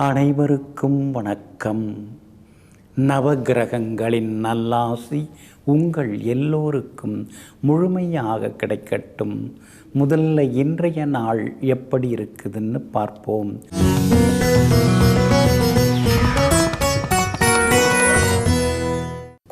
அனைவருக்கும் வணக்கம். நவகிரகங்களின் நல்லாசி உங்கள் எல்லோருக்கும் முழுமையாக கிடைக்கட்டும். முதல்ல இன்றைய நாள் எப்படி இருக்குதுன்னு பார்ப்போம்.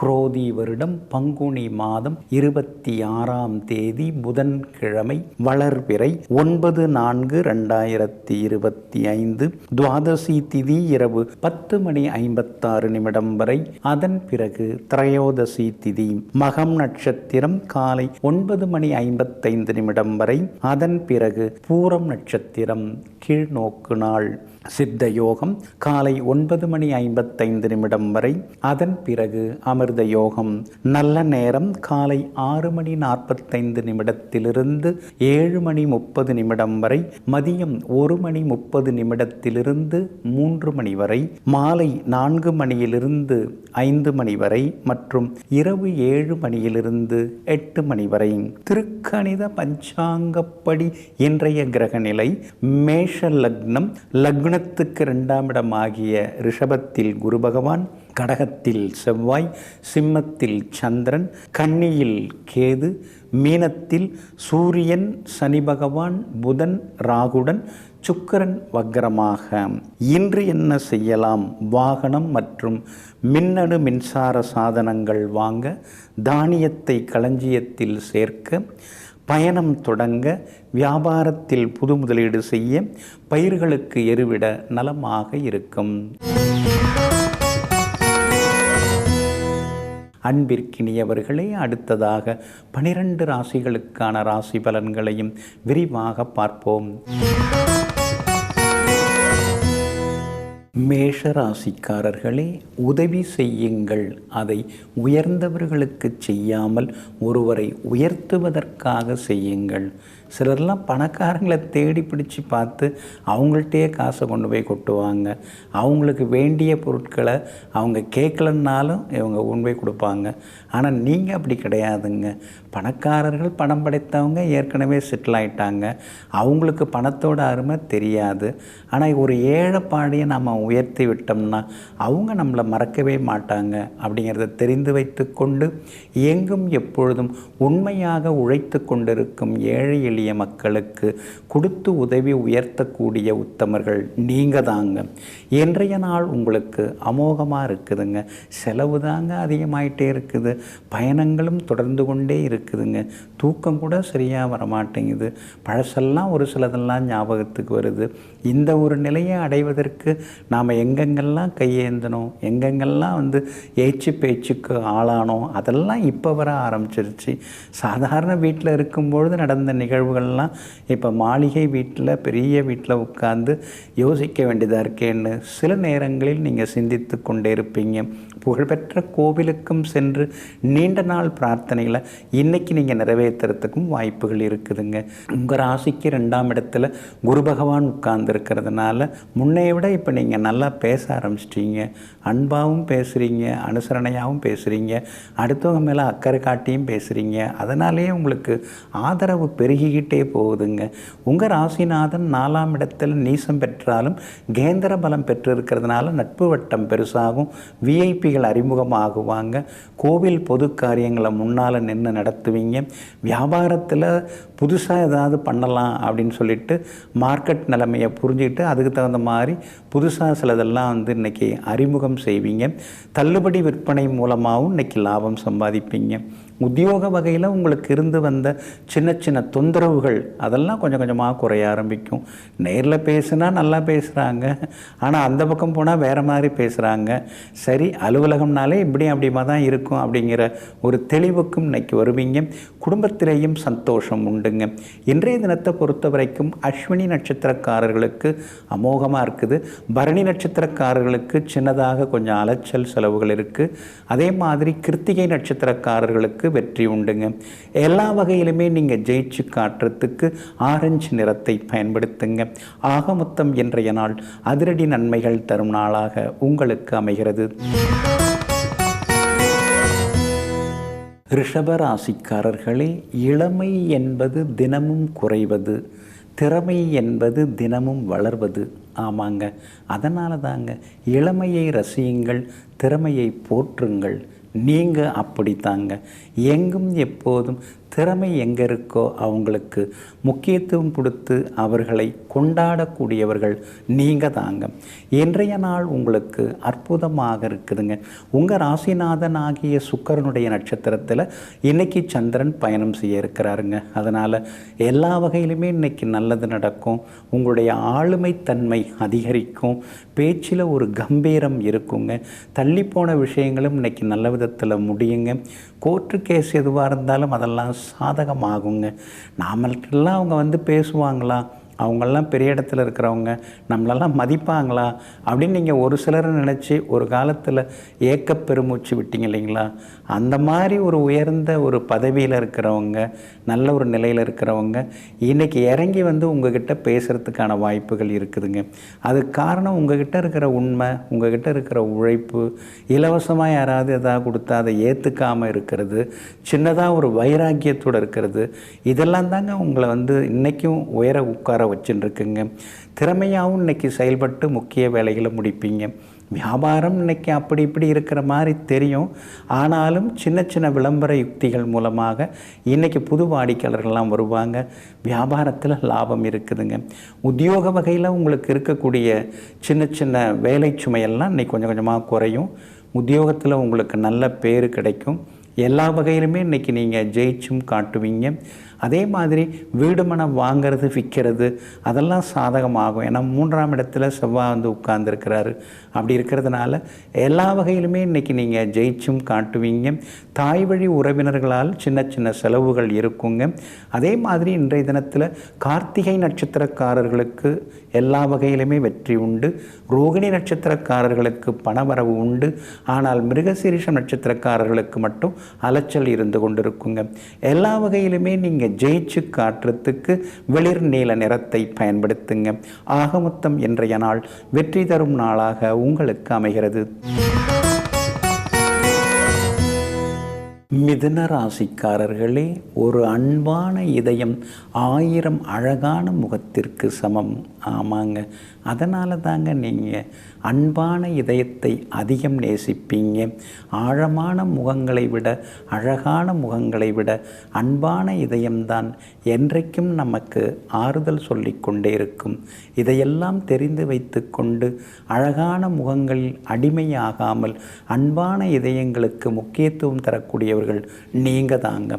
குரோதி வருடம் பங்குனி மாதம் 26ஆம் தேதி புதன்கிழமை, வளர்பிறை 9/4/2025. துவாதசி திதி இரவு 10:56 வரை. அதன் பிறகு திரையோதசி திதி மகம் நட்சத்திரம் காலை 9:55 வரை. அதன் பிறகு பூரம் நட்சத்திரம் கீழ்நோக்கு நாள். சித்த யோகம் காலை 9:55 வரை. அதன் பிறகு அமிர்த யோகம். நல்ல நேரம் காலை 6:45 7:30 வரை. மதியம் 1:30 3 வரை. மாலை 4 5 வரை மற்றும் இரவு 7 8 வரை. திருக்கணித பஞ்சாங்கப்படி இன்றைய கிரக நிலை: மேஷ லக்னம். லக்னத்துக்கு 2ஆம் இடமாகிய ரிஷபத்தில் குரு பகவான், கடகத்தில் செவ்வாய், சிம்மத்தில் சந்திரன், கன்னியில் கேது, மீனத்தில் சூரியன், சனி பகவான், புதன் ராகுடன், சுக்கிரன் வக்ரமாக. இன்று என்ன செய்யலாம்? வாகனம் மற்றும் மின்னணு மின்சார சாதனங்கள் வாங்க, தானியத்தை களஞ்சியத்தில் சேர்க்க, பயணம் தொடங்க, வியாபாரத்தில் புது முதலீடு செய்ய, பயிர்களுக்கு எருவிட நலமாக இருக்கும். அன்பிற்கினியவர்களே, அடுத்ததாக 12 ராசிகளுக்கான ராசி பலன்களையும் விரிவாக பார்ப்போம். மேஷ ராசிக்காரர்களே, உதவி செய்யுங்கள். அதை உயர்ந்தவர்களுக்கு செய்யாமல் ஒருவரை உயர்த்துவதற்காக செய்யுங்கள். சிலர்லாம் பணக்காரங்களை தேடி பிடிச்சி பார்த்து அவங்கள்ட்டே காசை கொண்டு போய் கொட்டுவாங்க. அவங்களுக்கு வேண்டிய பொருட்களை அவங்க கேட்கலன்னாலும் இவங்க கொண்டு போய் கொடுப்பாங்க. ஆனால் நீங்கள் அப்படி கிடையாதுங்க. பணக்காரர்கள், பணம் படைத்தவங்க ஏற்கனவே செட்டில் ஆகிட்டாங்க. அவங்களுக்கு பணத்தோட அருமை தெரியாது. ஆனால் ஒரு ஏழைப்பாடியை நம்ம உயர்த்தி விட்டோம்னா அவங்க நம்மளை மறக்கவே மாட்டாங்க. அப்படிங்கிறத தெரிந்து வைத்து கொண்டு எங்கும் எப்பொழுதும் உண்மையாக உழைத்து கொண்டிருக்கும் ஏழை எளிய மக்களுக்கு கொடுத்து உதவி உயர்த்தக்கூடிய உத்தமர்கள் நீங்கள் தாங்க. இன்றைய நாள் உங்களுக்கு அமோகமாக இருக்குதுங்க. செலவு தாங்க அதிகமாயிட்டே இருக்குது. பயணங்களும் தொடர்ந்து கொண்டே இருக்குதுங்க. தூக்கம் கூட சரியாக வரமாட்டேங்குது. பழசெல்லாம் ஒரு சிலதெல்லாம் ஞாபகத்துக்கு வருது. இந்த ஒரு நிலையை அடைவதற்கு நாம் எங்கெங்கெல்லாம் கையேந்தணும், எங்கெங்கெல்லாம் ஏச்சு பேச்சுக்கு ஆளானோம், அதெல்லாம் இப்போ வர ஆரம்பிச்சிருச்சு. சாதாரண வீட்டில் இருக்கும்பொழுது நடந்த நிகழ்வுகள்லாம் இப்போ மாளிகை வீட்டில், பெரிய வீட்டில் உட்கார்ந்து யோசிக்க வேண்டியதாக இருக்கேன்னு சில நேரங்களில் நீங்கள் சிந்தித்து கொண்டே இருப்பீங்க. புகழ்பெற்ற கோவிலுக்கும் சென்று நீண்ட நாள் பிரார்த்தனைகளை இன்றைக்கி நீங்கள் நிறைவேற்றுறதுக்கும் வாய்ப்புகள் இருக்குதுங்க. உங்கள் ராசிக்கு 2ஆம் இடத்துல குரு பகவான் உட்கார்ந்து இருக்கிறதுனால முன்னைய விட இப்போ நீங்கள் நல்லா பேச ஆரம்பிச்சிட்டீங்க. அன்பாகவும் பேசுகிறீங்க, அனுசரணையாகவும் பேசுகிறீங்க, அடுத்தவங்க மேலே அக்கறை காட்டியும் பேசுகிறீங்க. அதனாலேயே உங்களுக்கு ஆதரவு பெருகிக்கிட்டே போகுதுங்க. உங்கள் ராசிநாதன் 4ஆம் இடத்தில் நீசம் பெற்றாலும் கேந்திர பலம் பெற்றிருக்கிறதுனால நட்பு வட்டம் பெருசாகும். விஐபிகள் அறிமுகமாகுவாங்க. கோவில் பொது காரியங்களை முன்னால் நின்று நடத்துவீங்க. வியாபாரத்தில் புதுசாக ஏதாவது பண்ணலாம் அப்படின்னு சொல்லிட்டு மார்க்கெட் நிலைமையை புரிஞ்சுக்கிட்டு அதுக்கு தகுந்த மாதிரி புதுசாக சிலதெல்லாம் இன்றைக்கி அறிமுகம் செய்வீங்க. தள்ளுபடி விற்பனை மூலமாகவும் இன்றைக்கி லாபம் சம்பாதிப்பீங்க. உத்தியோக வகையில் உங்களுக்கு இருந்து வந்த சின்ன சின்ன தொந்தரவுகள் அதெல்லாம் கொஞ்சம் கொஞ்சமாக குறைய ஆரம்பிக்கும். நேரில் பேசுனா நல்லா பேசுகிறாங்க, ஆனால் அந்த பக்கம் போனால் வேறு மாதிரி பேசுகிறாங்க. சரி, அலுவலகம்னாலே இப்படியும் அப்படிமா தான் இருக்கும் அப்படிங்கிற ஒரு தெளிவுக்கும் இன்னைக்கு வருவீங்க. குடும்பத்திலேயும் சந்தோஷம் உண்டுங்க. இன்றைய தினத்தை பொறுத்த வரைக்கும் அஸ்வினி நட்சத்திரக்காரர்களுக்கு அமோகமாக இருக்குது. பரணி நட்சத்திரக்காரர்களுக்கு சின்னதாக கொஞ்சம் அலைச்சல் செலவுகள் இருக்குது. அதே மாதிரி கிருத்திகை நட்சத்திரக்காரர்களுக்கு வெற்றி உண்டுங்க. எல்லா வகையிலுமே நீங்கள் ஜெயிச்சு காட்டுறதுக்கு ஆரஞ்சு நிறத்தை பயன்படுத்துங்க. ஆக மொத்தம் இன்றைய நாள் அதிரடி நன்மைகள் தரும் நாளாக உங்களுக்கு அமைகிறது. ரிஷபராசிக்காரர்களே, இளமை என்பது தினமும் குறைவது, திறமை என்பது தினமும் வளர்வது. ஆமாங்க. அதனால தாங்க இளமையை ரசியுங்கள், திறமையை போற்றுங்கள். நீங்கள் அப்படித்தாங்க. எங்கும் எப்போதும் திறமை எங்கே இருக்கோ அவங்களுக்கு முக்கியத்துவம் கொடுத்து அவர்களை கொண்டாடக்கூடியவர்கள் நீங்கள் தாங்க. இன்றைய நாள் உங்களுக்கு அற்புதமாக இருக்குதுங்க. உங்கள் ராசிநாதன் ஆகிய சுக்கிரனுடைய நட்சத்திரத்தில் இன்றைக்கி சந்திரன் பயணம் செய்ய இருக்கிறாருங்க. அதனால் எல்லா வகையிலுமே இன்றைக்கி நல்லது நடக்கும். உங்களுடைய ஆளுமைத்தன்மை அதிகரிக்கும். பேச்சில் ஒரு கம்பீரம் இருக்குங்க. தள்ளிப்போன விஷயங்களும் இன்றைக்கி நல்ல விதத்தில் முடியுங்க. கோர்ட்டு கேஸ் எதுவாக இருந்தாலும் அதெல்லாம் சாதகமாகுங்க. நாமளுக்கெல்லாம் அவங்க வந்து பேசுவாங்களா, அவங்கெல்லாம் பெரிய இடத்துல இருக்கிறவங்க நம்மளெல்லாம் மதிப்பாங்களா அப்படின்னு நீங்கள் ஒரு சிலரை நினச்சி ஒரு காலத்தில் ஏக்கப்பெருமூச்சு விட்டீங்க இல்லைங்களா? அந்த மாதிரி ஒரு உயர்ந்த ஒரு பதவியில் இருக்கிறவங்க, நல்ல ஒரு நிலையில் இருக்கிறவங்க இன்றைக்கி இறங்கி வந்து உங்ககிட்ட பேசுகிறதுக்கான வாய்ப்புகள் இருக்குதுங்க. அதுக்கு காரணம் உங்ககிட்ட இருக்கிற உண்மை, உங்ககிட்ட இருக்கிற உழைப்பு. இலவசமாக யாராவது எதாவது கொடுத்தா அதை ஏற்றுக்காமல் இருக்கிறது, சின்னதாக ஒரு வைராக்கியத்தோடு இருக்கிறது, இதெல்லாம் தாங்க உங்களை வந்து இன்றைக்கும் உயர உட்கார வச்சுருக்குங்க. திறமையாகவும் இன்றைக்கி செயல்பட்டு முக்கிய வேலைகளை முடிப்பீங்க. வியாபாரம் இன்றைக்கி அப்படி இப்படி இருக்கிற மாதிரி தெரியும். ஆனாலும் சின்ன சின்ன விளம்பர யுக்திகள் மூலமாக இன்றைக்கி புது வாடிக்கையாளர்கள்லாம் வருவாங்க. வியாபாரத்தில் லாபம் இருக்குதுங்க. உத்தியோக வகையில் உங்களுக்கு இருக்கக்கூடிய சின்ன சின்ன வேலை சுமையெல்லாம் இன்றைக்கி கொஞ்சம் கொஞ்சமாக குறையும். உத்தியோகத்தில் உங்களுக்கு நல்ல பேர் கிடைக்கும். எல்லா வகையிலுமே இன்றைக்கி நீங்கள் ஜெயிச்சும் காட்டுவீங்க. அதே மாதிரி வீடு மனம் வாங்கிறது, விற்கிறது அதெல்லாம் சாதகமாகும். ஏன்னா 3ஆம் இடத்துல செவ்வாய் வந்து உட்கார்ந்துருக்கிறாரு. அப்படி இருக்கிறதுனால எல்லா வகையிலுமே இன்றைக்கி நீங்கள் ஜெயிச்சும் காட்டுவீங்க. தாய் வழி உறவினர்களால் சின்ன சின்ன செலவுகள் இருக்குங்க. அதே மாதிரி இன்றைய தினத்தில் கார்த்திகை நட்சத்திரக்காரர்களுக்கு எல்லா வகையிலுமே வெற்றி உண்டு. ரோகிணி நட்சத்திரக்காரர்களுக்கு பணவரவு உண்டு. ஆனால் மிருகசீரிஷம் நட்சத்திரக்காரர்களுக்கு மட்டும் அலைச்சல் இருந்து கொண்டிருக்குங்க. எல்லா வகையிலுமே நீங்கள் ஜெயிச்சு காட்டுறதுக்கு வெளிர் நீல நிறத்தை பயன்படுத்துங்க. ஆக மொத்தம் இன்றைய நாள் வெற்றி தரும் நாளாக உங்களுக்கு அமைகிறது. மிதுன ராசிக்காரர்களே, ஒரு அன்பான இதயம் 1000 அழகான முகத்திற்கு சமம். ஆமாங்க. அதனால தாங்க நீங்கள் அன்பான இதயத்தை அதிகம் நேசிப்பீங்க. ஆழமான முகங்களை விட, அழகான முகங்களை விட அன்பான இதயம்தான் என்றைக்கும் நமக்கு ஆறுதல் சொல்லிக்கொண்டே இருக்கும். இதையெல்லாம் தெரிந்து வைத்து கொண்டு அழகான முகங்களில் அடிமையாகாமல் அன்பான இதயங்களுக்கு முக்கியத்துவம் தரக்கூடியவர்கள் நீங்கள் தாங்க.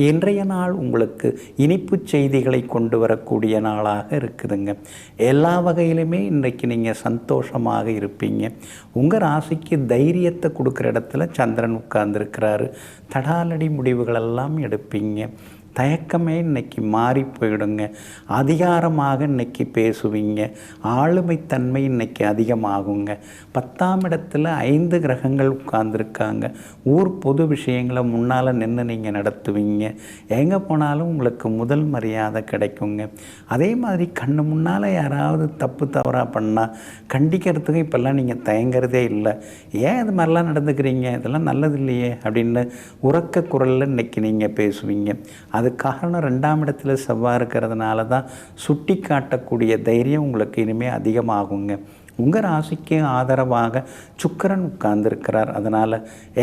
இன்றைய நாள் உங்களுக்கு இனிப்பு செய்திகளை கொண்டு வரக்கூடிய நாளாக இருக்குதுங்க. எல்லா வகையிலுமே இன்றைக்கு நீங்கள் சந்தோஷமாக இருப்பீங்க. உங்கள் ராசிக்கு தைரியத்தை கொடுக்குற இடத்துல சந்திரன் உட்கார்ந்துருக்கிறாரு. தடாலடி முடிவுகளெல்லாம் எடுப்பீங்க. தயக்கமே இன்றைக்கி மாறி போயிடுங்க. அதிகாரமாக இன்றைக்கி பேசுவீங்க. ஆளுமைத்தன்மை இன்றைக்கி அதிகமாகுங்க. 10ஆம் இடத்துல 5 கிரகங்கள் உட்கார்ந்துருக்காங்க. ஊர் பொது விஷயங்களை முன்னால் நின்று நீங்கள் நடத்துவீங்க. எங்கே போனாலும் உங்களுக்கு முதல் மரியாதை கிடைக்குங்க. அதே மாதிரி கண்ணு முன்னால் யாராவது தப்பு தவறாக பண்ணால் கண்டிக்கிறதுக்கு இப்போல்லாம் நீங்கள் தயங்குறதே இல்லை. ஏன் இது மாதிரிலாம் நடந்துக்கிறீங்க, இதெல்லாம் நல்லது இல்லையே அப்படின்னு உரக்க குரலில் இன்றைக்கி நீங்கள் பேசுவீங்க. அது காரணம் 2ஆம் இடத்துல செவ்வாய் இருக்கிறதுனால தான். சுட்டி காட்டக்கூடிய தைரியம் உங்களுக்கு இனிமேல் அதிகமாகுங்க. உங்கள் ராசிக்கு ஆதரவாக சுக்கிரன் உட்கார்ந்துருக்கிறார். அதனால்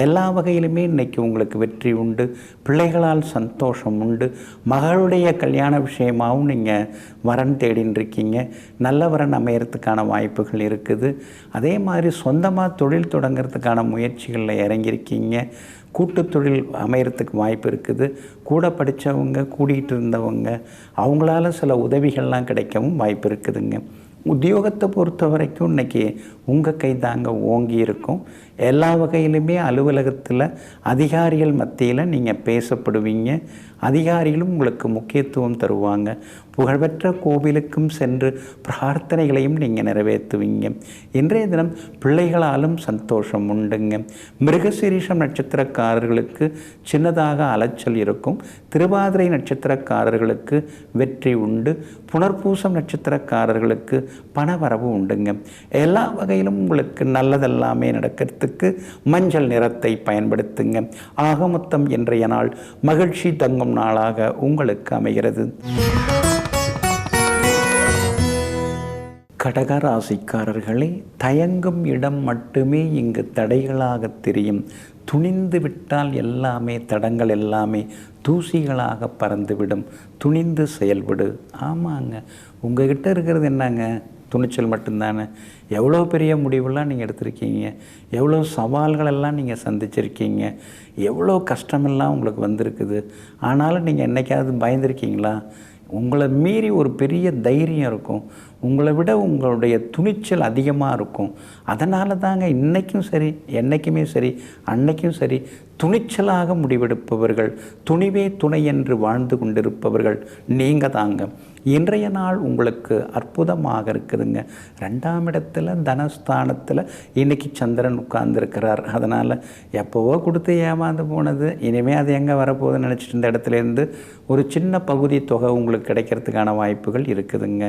எல்லா வகையிலுமே இன்றைக்கி உங்களுக்கு வெற்றி உண்டு. பிள்ளைகளால் சந்தோஷம் உண்டு. மகளுடைய கல்யாண விஷயமாகவும் நீங்கள் வரன் தேடின்னு இருக்கீங்க. நல்ல வரன் அமையறதுக்கான வாய்ப்புகள் இருக்குது. அதே மாதிரி சொந்தமாக தொழில் தொடங்கிறதுக்கான முயற்சிகளில் இறங்கியிருக்கீங்க. கூட்டு தொழில் அமையறதுக்கு வாய்ப்பு இருக்குது. கூட படித்தவங்க, கூடிகிட்டு இருந்தவங்க அவங்களால சில உதவிகள்லாம் கிடைக்கவும் வாய்ப்பு இருக்குதுங்க. உத்தியோகத்தை பொறுத்த வரைக்கும் இன்றைக்கி உங்கள் கை தாங்க ஓங்கி இருக்கும். எல்லா வகையிலுமே அலுவலகத்தில் அதிகாரிகள் மத்தியில் நீங்கள் பேசப்படுவீங்க. அதிகாரிகளும் உங்களுக்கு முக்கியத்துவம் தருவாங்க. புகழ்பெற்ற கோவிலுக்கும் சென்று பிரார்த்தனைகளையும் நீங்கள் நிறைவேற்றுவீங்க. இன்றைய தினம் பிள்ளைகளாலும் சந்தோஷம் உண்டுங்க. மிருகசீரிஷம் நட்சத்திரக்காரர்களுக்கு சின்னதாக அலைச்சல் இருக்கும். திருவாதிரை நட்சத்திரக்காரர்களுக்கு வெற்றி உண்டு. புனர்பூசம் நட்சத்திரக்காரர்களுக்கு பணவரவு உண்டுங்க. எல்லா வகையிலும் உங்களுக்கு நல்லதெல்லாமே நடக்கிறதுக்கு மஞ்சள் நிறத்தை பயன்படுத்துங்க. ஆக மொத்தம் இன்றைய நாள் மகிழ்ச்சி தங்கும் நாளாக உங்களுக்கு அமைகிறது. கடக ராசிக்காரர்களே, தயங்கும் இடம் மட்டுமே இங்கு தடைகளாக தெரியும். துணிந்து விட்டால் எல்லாமே தடங்கள் எல்லாமே தூசிகளாக பறந்துவிடும். துணிந்து செயல்படு. ஆமாங்க, உங்ககிட்ட இருக்கிறது என்னங்க? துணிச்சல் மட்டும்தானே. எவ்வளோ பெரிய முடிவெல்லாம் நீங்கள் எடுத்திருக்கீங்க, எவ்வளோ சவால்களெல்லாம் நீங்கள் சந்திச்சிருக்கீங்க, எவ்வளோ கஷ்டமெல்லாம் உங்களுக்கு வந்திருக்குது. ஆனாலும் நீங்கள் என்றைக்காவது பயந்துருக்கீங்களா? உங்களை மீறி ஒரு பெரிய தைரியம் இருக்கும். உங்களை விட உங்களுடைய துணிச்சல் அதிகமாக இருக்கும். அதனால தாங்க இன்றைக்கும் சரி, என்றைக்குமே சரி, அன்னைக்கும் சரி, துணிச்சலாக முடிவெடுப்பவர்கள், துணிவே துணை என்று வாழ்ந்து கொண்டிருப்பவர்கள் நீங்கள் தாங்க. இன்றைய நாள் உங்களுக்கு அற்புதமாக இருக்குதுங்க. 2ஆம் இடத்துல தனஸ்தானத்தில் இன்றைக்கி சந்திரன் உட்கார்ந்துருக்கிறார். அதனால் எப்போவோ கொடுத்து ஏமாந்து போனது இனிமேல் அது எங்கே வரப்போகுதுன்னு நினச்சிட்டு இருந்த இடத்துலேருந்து ஒரு சின்ன பகுதி தொகை உங்களுக்கு கிடைக்கிறதுக்கான வாய்ப்புகள் இருக்குதுங்க.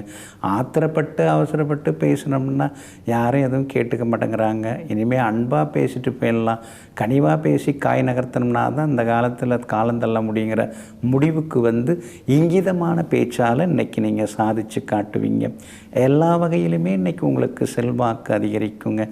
ஆத்திரப்பட்டு அவசரப்பட்டு பேசினோம்னா யாரும் எதுவும் கேட்டுக்க மாட்டேங்கிறாங்க. இனிமேல் அன்பாக பேசிட்டு போயிடலாம், கனிவாக பேசி காய் நகர்த்தணும்னா தான் இந்த காலத்தில் காலந்தள்ள முடியுங்கிற முடிவுக்கு வந்து இங்கிதமான பேச்சால் இன்றைக்கி நீங்கள் சாதித்து காட்டுவீங்க. எல்லா வகையிலுமே இன்றைக்கி உங்களுக்கு செல்வாக்கு அதிகரிக்குங்க.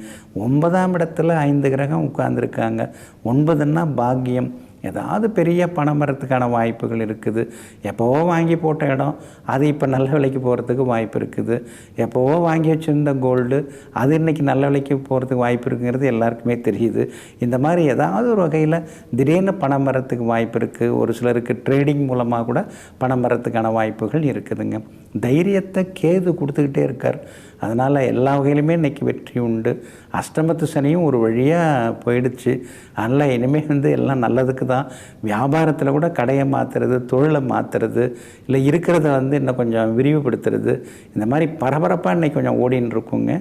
9ஆம் இடத்துல 5 கிரகம் உட்கார்ந்துருக்காங்க. 9ன்னா பாக்கியம். ஏதாவது பெரிய பணம் வரத்துக்கான வாய்ப்புகள் இருக்குது. எப்போவோ வாங்கி போட்ட இடம் அது இப்போ நல்ல விலைக்கு போகிறதுக்கு வாய்ப்பு இருக்குது. எப்போவோ வாங்கி வச்சுருந்த கோல்டு அது இன்றைக்கி நல்ல விலைக்கு போகிறதுக்கு வாய்ப்பு இருக்குங்கிறது எல்லாருக்குமே தெரியுது. இந்த மாதிரி ஏதாவது ஒரு வகையில் திடீர்னு பணம் வரத்துக்கு வாய்ப்பு இருக்குது. ஒரு சிலருக்கு ட்ரேடிங் மூலமாக கூட பணம் வரத்துக்கான வாய்ப்புகள் இருக்குதுங்க. தைரியத்தை கேது கொடுத்துக்கிட்டே இருக்கார். அதனால் எல்லா வகையிலுமே இன்றைக்கி வெற்றி உண்டு. அஷ்டமத்து சனியும் ஒரு வழியாக போயிடுச்சு. அதனால் இனிமேல் எல்லாம் நல்லதுக்கு தான். வியாபாரத்தில் கூட கடையை மாற்றுறது, தொழிலை மாற்றுறது, இல்லை இருக்கிறத இன்னும் கொஞ்சம் விரிவுபடுத்துறது, இந்த மாதிரி பரபரப்பாக இன்றைக்கி கொஞ்சம் ஓடின்னு இருக்குங்க.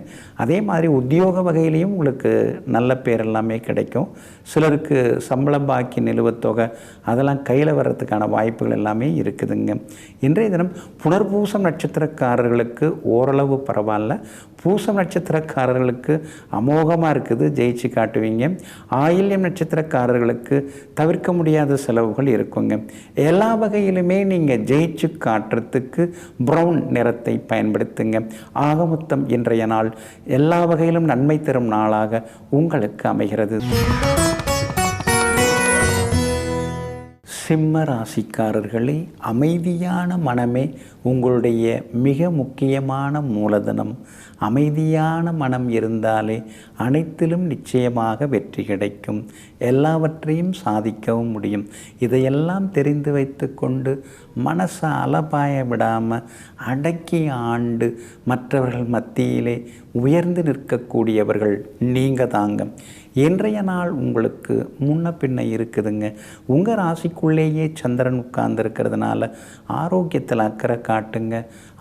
அதே மாதிரி உத்தியோக வகையிலையும் உங்களுக்கு நல்ல பேர் எல்லாமே கிடைக்கும். சிலருக்கு சம்பள பாக்கி நிலுவைத் தொகை அதெல்லாம் கையில் வர்றதுக்கான வாய்ப்புகள் எல்லாமே இருக்குதுங்க. இன்றைய தினம் புனர்பூசம் நட்சத்திரக்காரர்களுக்கு ஓரளவு பரவாயில்ல. பூசம் நட்சத்திரக்காரர்களுக்கு அமோகமாக இருக்குது, ஜெயிச்சு காட்டுவீங்க. ஆயில்யம் நட்சத்திரக்காரர்களுக்கு தவிர்க்க முடியாத செலவுகள் இருக்குங்க. எல்லா வகையிலுமே நீங்கள் ஜெயிச்சு காட்டுறதுக்கு ப்ரௌன் நிறத்தை பயன்படுத்துங்க. ஆக மொத்தம் இன்றைய நாள் எல்லா வகையிலும் நன்மை தரும் நாளாக உங்களுக்கு அமைகிறது. சிம்ம ராசிக்காரர்களே, அமைதியான மனமே உங்களுடைய மிக முக்கியமான மூலதனம். அமைதியான மனம் இருந்தாலே அனைத்திலும் நிச்சயமாக வெற்றி கிடைக்கும். எல்லாவற்றையும் சாதிக்கவும் முடியும். இதையெல்லாம் தெரிந்து வைத்து கொண்டு மனசை அலபாய விடாமல் அடக்கி ஆண்டு மற்றவர்கள் மத்தியிலே உயர்ந்து நிற்கக்கூடியவர்கள் நீங்கள் தாங்க. இன்றைய நாள் உங்களுக்கு முன்ன பின்ன இருக்குதுங்க. உங்கள் ராசிக்குள்ளேயே சந்திரன் உட்கார்ந்துருக்கிறதுனால ஆரோக்கியத்தில் அக்கறை காட்டுங்க.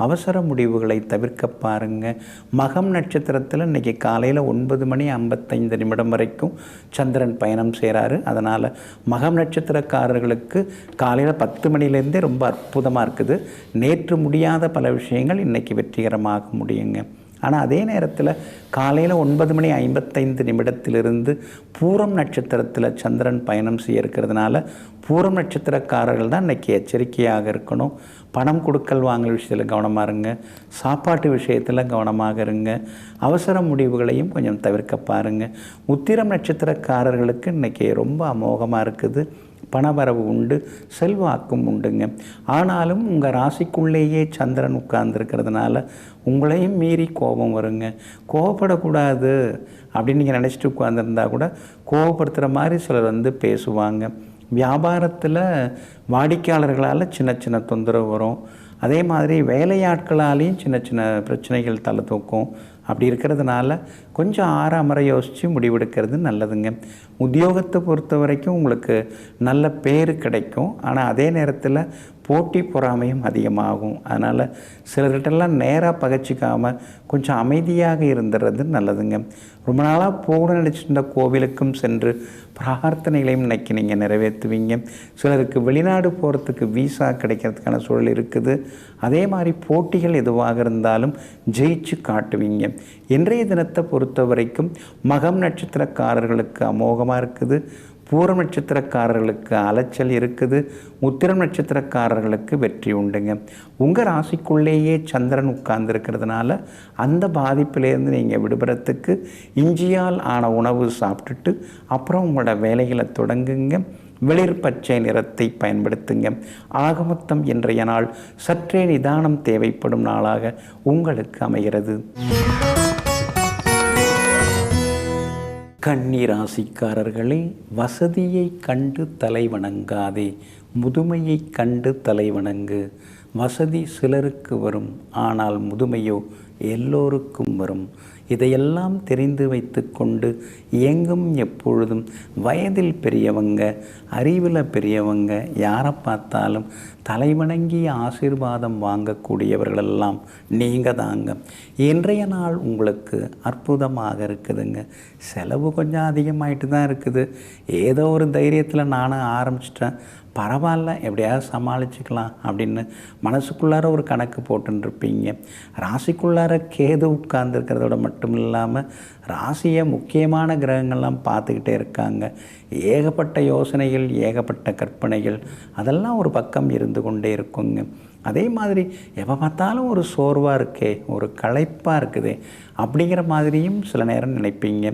அவசர முடிவுகளை தவிர்க்க பாருங்கள். மகம் நட்சத்திரத்தில் இன்றைக்கி காலையில் 9:55 வரைக்கும் சந்திரன் பயணம் செய்கிறாரு. அதனால் மகம் நட்சத்திரக்காரர்களுக்கு காலையில் 10 மணிலேருந்தே ரொம்ப அற்புதமாக இருக்குது. நேற்று முடியாத பல விஷயங்கள் இன்றைக்கி வெற்றிகரமாக முடியுங்க. ஆனால் அதே நேரத்தில் காலையில் 9:55 பூரம் நட்சத்திரத்தில் சந்திரன் பயணம் செய்ய இருக்கிறதுனால பூரம் நட்சத்திரக்காரர்கள் தான் இன்றைக்கி எச்சரிக்கையாக இருக்கணும். பணம் கொடுக்கல் வாங்கல் விஷயத்தில் கவனமாக இருங்க. சாப்பாட்டு விஷயத்தில் கவனமாக இருங்க. அவசர முடிவுகளையும் கொஞ்சம் தவிர்க்க பாருங்கள். உத்திரம் நட்சத்திரக்காரர்களுக்கு இன்றைக்கி ரொம்ப அமோகமாக இருக்குது. பணவரவு உண்டு, செல்வாக்கும் உண்டுங்க. ஆனாலும் உங்கள் ராசிக்குள்ளேயே சந்திரன் உட்கார்ந்துருக்கிறதுனால உங்களையும் மீறி கோபம் வருங்க. கோபப்படக்கூடாது அப்படின்னு நீங்கள் நினச்சிட்டு உட்கார்ந்துருந்தா கூட கோபப்படுத்துகிற மாதிரி சிலர் பேசுவாங்க. வியாபாரத்தில் வாடிக்கையாளர்களால் சின்ன சின்ன தொந்தரவு வரும். அதே மாதிரி வேலையாட்களாலேயும் சின்ன சின்ன பிரச்சனைகள் தலை தூக்கும். அப்படி இருக்கிறதுனால கொஞ்சம் ஆறாமறை யோசித்து முடிவெடுக்கிறது நல்லதுங்க. உத்தியோகத்தை பொறுத்த வரைக்கும் உங்களுக்கு நல்ல பேர் கிடைக்கும். ஆனால் அதே நேரத்தில் போட்டி பொறாமையும் அதிகமாகும். அதனால் சிலர்கிட்டலாம் நேராக பகச்சிக்காமல் கொஞ்சம் அமைதியாக இருந்துறது நல்லதுங்க. ரொம்ப நாளாக போக நினச்சிருந்த கோவிலுக்கும் சென்று பிரார்த்தனைகளையும் இன்றைக்கி நீங்கள் நிறைவேற்றுவீங்க. சிலருக்கு வெளிநாடு போகிறதுக்கு வீசா கிடைக்கிறதுக்கான சூழல் இருக்குது. அதே மாதிரி போட்டிகள் எதுவாக இருந்தாலும் ஜெயிச்சு காட்டுவீங்க. இன்றைய தினத்தை பொறுத்த வரைக்கும் மகம் நட்சத்திரக்காரர்களுக்கு அமோகமாக இருக்குது. பூரம் நட்சத்திரக்காரர்களுக்கு அலைச்சல் இருக்குது. உத்திரம் நட்சத்திரக்காரர்களுக்கு வெற்றி உண்டுங்க. உங்கள் ராசிக்குள்ளேயே சந்திரன் உட்கார்ந்துருக்கிறதுனால அந்த பாதிப்பிலேருந்து நீங்கள் விடுபடுறதுக்கு இஞ்சியால் ஆன உணவு சாப்பிட்டுட்டு அப்புறம் உங்களோட வேலைகளை தொடங்குங்க. வெளிர் பச்சை நிறத்தை பயன்படுத்துங்க. ஆகமொத்தம் இன்றைய நாள் சற்றே நிதானம் தேவைப்படும் நாளாக உங்களுக்கு அமைகிறது. கன்னி ராசிக்காரர்களே, வசதியை கண்டு தலை வணங்காதே, முதுமையை கண்டு தலை வணங்கு. வசதி சிலருக்கு வரும், ஆனால் முதுமையோ எல்லோருக்கும் வரும். இதையெல்லாம் தெரிந்து வைத்து கொண்டு எங்கும் எப்பொழுதும் வயதில் பெரியவங்க, அறிவில் பெரியவங்க, யாரை பார்த்தாலும் தலைவணங்கி ஆசீர்வாதம் வாங்கக்கூடியவர்களெல்லாம் நீங்கள் தாங்க. இன்றைய நாள் உங்களுக்கு அற்புதமாக இருக்குதுங்க. செலவு கொஞ்சம் அதிகமாகிட்டு தான் இருக்குது. ஏதோ ஒரு தைரியத்தில் நானும் ஆரம்பிச்சிட்டேன், பரவாயில்ல எப்படியாவது சமாளிச்சுக்கலாம் அப்படின்னு மனசுக்குள்ளார ஒரு கணக்கு போட்டுருப்பீங்க. ராசிக்குள்ளார கேது உட்கார்ந்துருக்கிறதோட மட்டும் இல்லாமல் ராசியை முக்கியமான கிரகங்கள்லாம் பார்த்துக்கிட்டே இருக்காங்க. ஏகப்பட்ட யோசனைகள், ஏகப்பட்ட கற்பனைகள், அதெல்லாம் ஒரு பக்கம் இருந்து கொண்டே இருக்குங்க. அதே மாதிரி எப்போ பார்த்தாலும் ஒரு சோர்வாக இருக்கே, ஒரு களைப்பாக இருக்குதே அப்படிங்கிற மாதிரியும் சில நேரம் நினைப்பீங்க.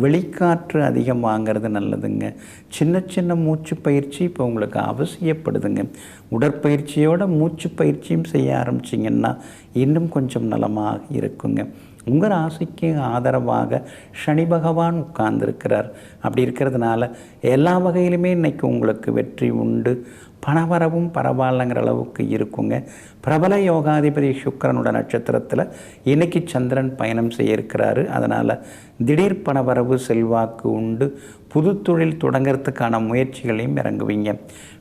வெளிக்காற்று அதிகம் வாங்கிறது நல்லதுங்க. சின்ன சின்ன மூச்சு பயிற்சி இப்போ உங்களுக்கு அவசியப்படுதுங்க. உடற்பயிற்சியோட மூச்சு பயிற்சியும் செய்ய ஆரம்பிச்சிங்கன்னா இன்னும் கொஞ்சம் நலமாக இருக்குங்க. உங்கள் ராசிக்கு ஆதரவாக சனி பகவான் உட்கார்ந்துருக்கிறார். அப்படி இருக்கிறதுனால எல்லா வகையிலுமே இன்றைக்கி உங்களுக்கு வெற்றி உண்டு. பணவரவும் பரவாயில்லைங்கிற அளவுக்கு இருக்குங்க. பிரபல யோகாதிபதி சுக்கிரனோட நட்சத்திரத்தில் இன்றைக்கி சந்திரன் பயணம் செய்ய இருக்கிறாரு. அதனால் திடீர் பணவரவு, செல்வாக்கு உண்டு. புது தொழில் தொடங்கிறதுக்கான முயற்சிகளையும் இறங்குவீங்க.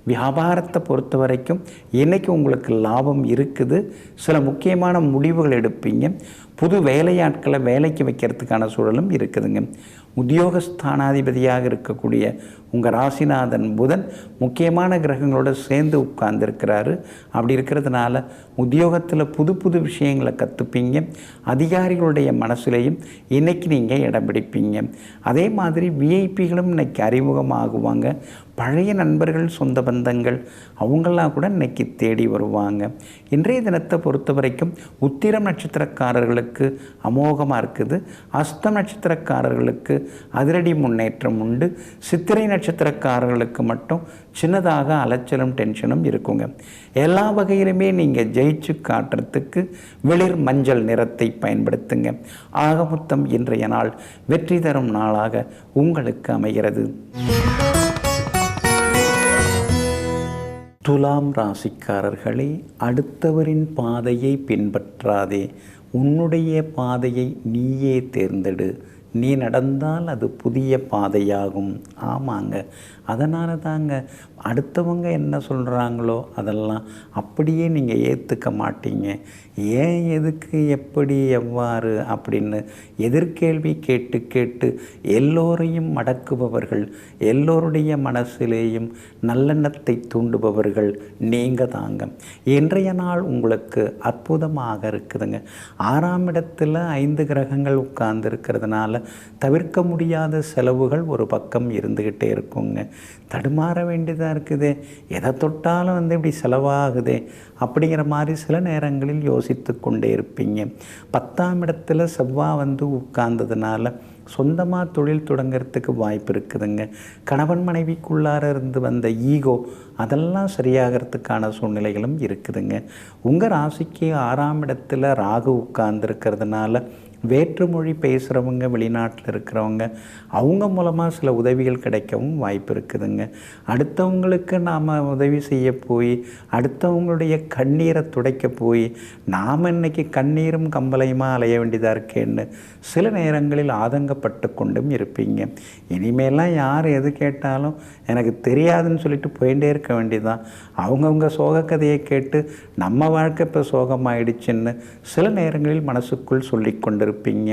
வியாபாரத்தை பொறுத்த வரைக்கும் இன்றைக்கி உங்களுக்கு லாபம் இருக்குது. சில முக்கியமான முடிவுகள் எடுப்பீங்க. புது வேலையாட்களை வேலைக்கு வைக்கிறதுக்கான சூழலும் இருக்குதுங்க. உத்தியோகஸ்தானாதிபதியாக இருக்கக்கூடிய உங்கள் ராசிநாதன் புதன் முக்கியமான கிரகங்களோடு சேர்ந்து உட்கார்ந்துருக்கிறாரு. அப்படி இருக்கிறதுனால உத்தியோகத்தில் புது புது விஷயங்களை கற்றுப்பீங்க. அதிகாரிகளுடைய மனசுலையும் இன்றைக்கி நீங்கள் இடம் பிடிப்பீங்க. அதே மாதிரி விஐபிகளும் இன்றைக்கி அறிமுகமாகுவாங்க. பழைய நண்பர்கள், சொந்த பந்தங்கள் அவங்களாம் கூட இன்றைக்கி தேடி வருவாங்க. இன்றைய தினத்தை பொறுத்த வரைக்கும் உத்திரம் நட்சத்திரக்காரர்களுக்கு அமோகமாக இருக்குது. அஸ்தம் நட்சத்திரக்காரர்களுக்கு அதிரடி முன்னேற்றம் உண்டு. சித்திரை நட்சத்திரக்காரர்களுக்கு மட்டும் சின்னதாக அலைச்சலும் டென்ஷனும் இருக்குங்க. எல்லா வகையிலுமே நீங்கள் ஜெயிச்சு காட்டுறதுக்கு வெளிர் மஞ்சள் நிறத்தை பயன்படுத்துங்க. ஆகமொத்தம் இன்றைய நாள் வெற்றி தரும் நாளாக உங்களுக்கு அமைகிறது. துலாம் ராசிக்காரர்களே, அடுத்தவரின் பாதையை பின்பற்றாதே, உன்னுடைய பாதையை நீயே தேர்ந்தெடு. நீ நடந்தால் அது புதிய பாதையாகும். ஆமாங்க, அதனால தாங்க அடுத்தவங்க என்ன சொல்கிறாங்களோ அதெல்லாம் அப்படியே நீங்கள் ஏற்றுக்க மாட்டீங்க. ஏன், எதுக்கு, எப்படி, எவ்வாறு அப்படின்னு எதிர்கேள்வி கேட்டு கேட்டு எல்லோரையும் மடக்குபவர்கள், எல்லோருடைய மனசிலேயும் நல்லெண்ணத்தை தூண்டுபவர்கள் நீங்கள் தாங்க. இன்றைய நாள் உங்களுக்கு அற்புதமாக இருக்குதுங்க. 6ஆம் இடத்துல 5 கிரகங்கள் உட்கார்ந்து இருக்கிறதுனால தவிர்க்க முடியாத செலவுகள் ஒரு பக்கம் இருந்துக்கிட்டே இருக்குங்க. தடுமாற வேண்டியதாக இருக்குது, எதை தொட்டாலும் இப்படி செலவாகுதே அப்படிங்கிற மாதிரி சில நேரங்களில் யோசித்து கொண்டே இருப்பீங்க. 10ஆம் இடத்துல செவ்வாய் உட்கார்ந்ததுனால சொந்தமாக தொழில் தொடங்கிறதுக்கு வாய்ப்பு இருக்குதுங்க. கணவன் மனைவிக்குள்ளார இருந்து வந்த ஈகோ அதெல்லாம் சரியாகிறதுக்கான சூழ்நிலைகளும் இருக்குதுங்க. உங்கள் ராசிக்கு 6ஆம் இடத்துல ராகு உட்கார்ந்துருக்கிறதுனால வேற்றுமொழி பேசுகிறவங்க, வெளிநாட்டில் இருக்கிறவங்க, அவங்க மூலமாக சில உதவிகள் கிடைக்கவும் வாய்ப்பு இருக்குதுங்க. அடுத்தவங்களுக்கு நாம் உதவி செய்ய போய், அடுத்தவங்களுடைய கண்ணீரை துடைக்க போய் நாம் இன்றைக்கி கண்ணீரும் கம்பளையுமா அலைய வேண்டியதாக இருக்கேன்னு சில நேரங்களில் ஆதங்கப்பட்டு கொண்டும் இருப்பீங்க. இனிமேலாம் யார் எது கேட்டாலும் எனக்கு தெரியாதுன்னு சொல்லிட்டு போயிட்டே இருக்க வேண்டியதான். அவங்கவுங்க சோக கதையை கேட்டு நம்ம வாழ்க்கை இப்போ சோகமாயிடுச்சுன்னு சில நேரங்களில் மனசுக்குள் சொல்லி கொண்டு இருப்பீங்க.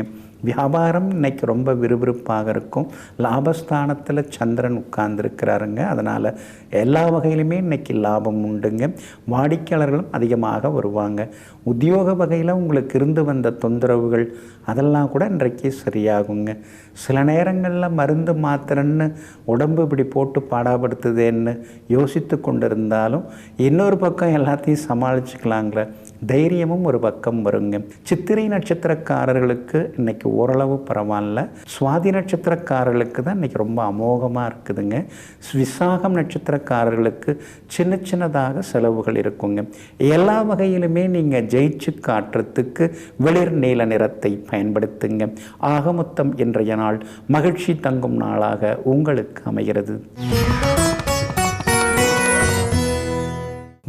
வியாபாரம் இன்னைக்கு ரொம்ப விறுவிறுப்பாக இருக்கும். லாபஸ்தானத்தில் சந்திரன் உட்கார்ந்துருக்கிறாருங்க. அதனால் எல்லா வகையிலுமே இன்னைக்கு லாபம் உண்டுங்க. வாடிக்கையாளர்களும் அதிகமாக வருவாங்க. உத்தியோக வகையில் உங்களுக்கு இருந்து வந்த தொந்தரவுகள் அதெல்லாம் கூட இன்றைக்கு சரியாகுங்க. சில நேரங்களில் மருந்து மாத்திரன்னு உடம்பு இப்படி போட்டு பாடாப்படுத்துதேன்னு யோசித்து கொண்டு இருந்தாலும் இன்னொரு பக்கம் எல்லாத்தையும் சமாளிச்சுக்கலாங்கிற தைரியமும் ஒரு பக்கம் வருங்க. சித்திரை நட்சத்திரக்காரர்களுக்கு இன்னைக்கு ஓரளவு பரவாயில்ல. சுவாதி நட்சத்திரக்காரர்களுக்கு தான் இன்னைக்கு ரொம்ப அமோகமாக இருக்குதுங்க. விசாகம் நட்சத்திரக்காரர்களுக்கு சின்ன சின்னதாக செலவுகள் இருக்குங்க. எல்லா வகையிலுமே நீங்கள் ஜெயிச்சு காட்டுறதுக்கு வெளிர் நீல நிறத்தை பயன்படுத்துங்க. ஆக மொத்தம் இன்றைய நாள் மகிழ்ச்சி தங்கும் நாளாக உங்களுக்கு அமைகிறது.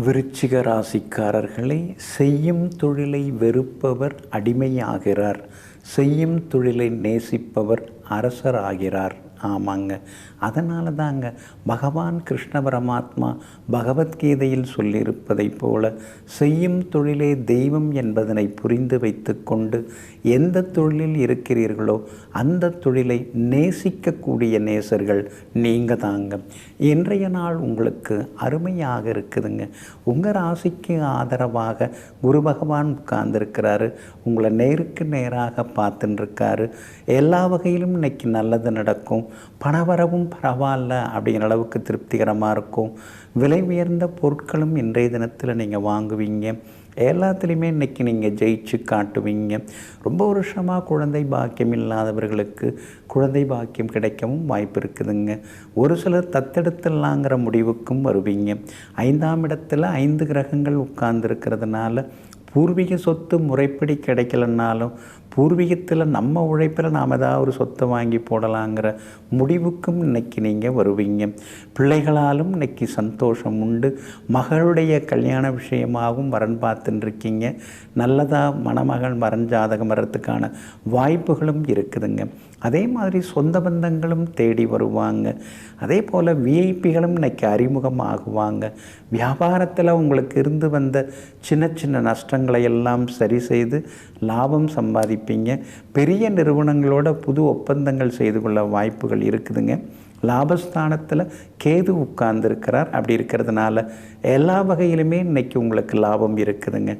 விருச்சிக ராசிக்காரர்களை, செய்யும் தொழிலை வெறுப்பவர் அடிமையாகிறார், செய்யும் தொழிலை நேசிப்பவர் அரசராகிறார். ஆமாங்க, அதனால தாங்க பகவான் கிருஷ்ண பரமாத்மா பகவத்கீதையில் சொல்லியிருப்பதைப் போல செய்யும் தொழிலே தெய்வம் என்பதனை புரிந்து வைத்து கொண்டு எந்த தொழிலில் இருக்கிறீர்களோ அந்த தொழிலை நேசிக்கக்கூடிய நேசர்கள் நீங்கள் தாங்க. இன்றைய நாள் உங்களுக்கு அருமையாக இருக்குதுங்க. உங்கள் ராசிக்கு ஆதரவாக குரு பகவான் உட்கார்ந்துருக்கிறாரு. உங்களை நேருக்கு நேராக பார்த்துட்டுருக்காரு. எல்லா வகையிலும் இன்னைக்கு நல்லது நடக்கும். பணவரவும் பரவாயில்ல அப்படிங்கிற அளவுக்கு திருப்திகரமாக இருக்கும். விலை உயர்ந்த பொருட்களும் இன்றைய தினத்தில் நீங்கள் வாங்குவீங்க. எல்லாத்துலேயுமே இன்றைக்கி நீங்கள் ஜெயிச்சு காட்டுவீங்க. ரொம்ப வருஷமாக குழந்தை பாக்கியம் இல்லாதவர்களுக்கு குழந்தை பாக்கியம் கிடைக்கவும் வாய்ப்பு இருக்குதுங்க. ஒரு சிலர் தத்தெடுத்துலாங்கிற முடிவுக்கும் வருவீங்க. 5ஆம் இடத்துல 5 கிரகங்கள் உட்கார்ந்துருக்கிறதுனால பூர்வீக சொத்து முறைப்படி கிடைக்கலன்னாலும் பூர்வீகத்தில் நம்ம உழைப்பில் நாம் ஏதாவது ஒரு சொத்தை வாங்கி போடலாங்கிற முடிவுக்கும் இன்றைக்கி நீங்கள் வருவீங்க. பிள்ளைகளாலும் இன்றைக்கி சந்தோஷம் உண்டு. மகளுடைய கல்யாண விஷயமாகவும் வரன் பார்த்துட்டுருக்கீங்க. நல்லதாக மணமகள் வரன் ஜாதகம் வர்றதுக்கான வாய்ப்புகளும் இருக்குதுங்க. அதே மாதிரி சொந்த பந்தங்களும் தேடி வருவாங்க. அதே போல் விஐபிகளும் இன்றைக்கி அறிமுகம் ஆகுவாங்க. வியாபாரத்தில் உங்களுக்கு இருந்து வந்த சின்ன சின்ன நஷ்டங்களை எல்லாம் சரி செய்து லாபம் சம்பாதிப்பீங்க. பெரிய நிறுவனங்களோட புது ஒப்பந்தங்கள் செய்து கொள்ள வாய்ப்புகள் இருக்குதுங்க. லாபஸ்தானத்தில் கேது உட்கார்ந்துருக்கிறார். அப்படி இருக்கிறதுனால எல்லா வகையிலுமே இன்றைக்கி உங்களுக்கு லாபம் இருக்குதுங்க.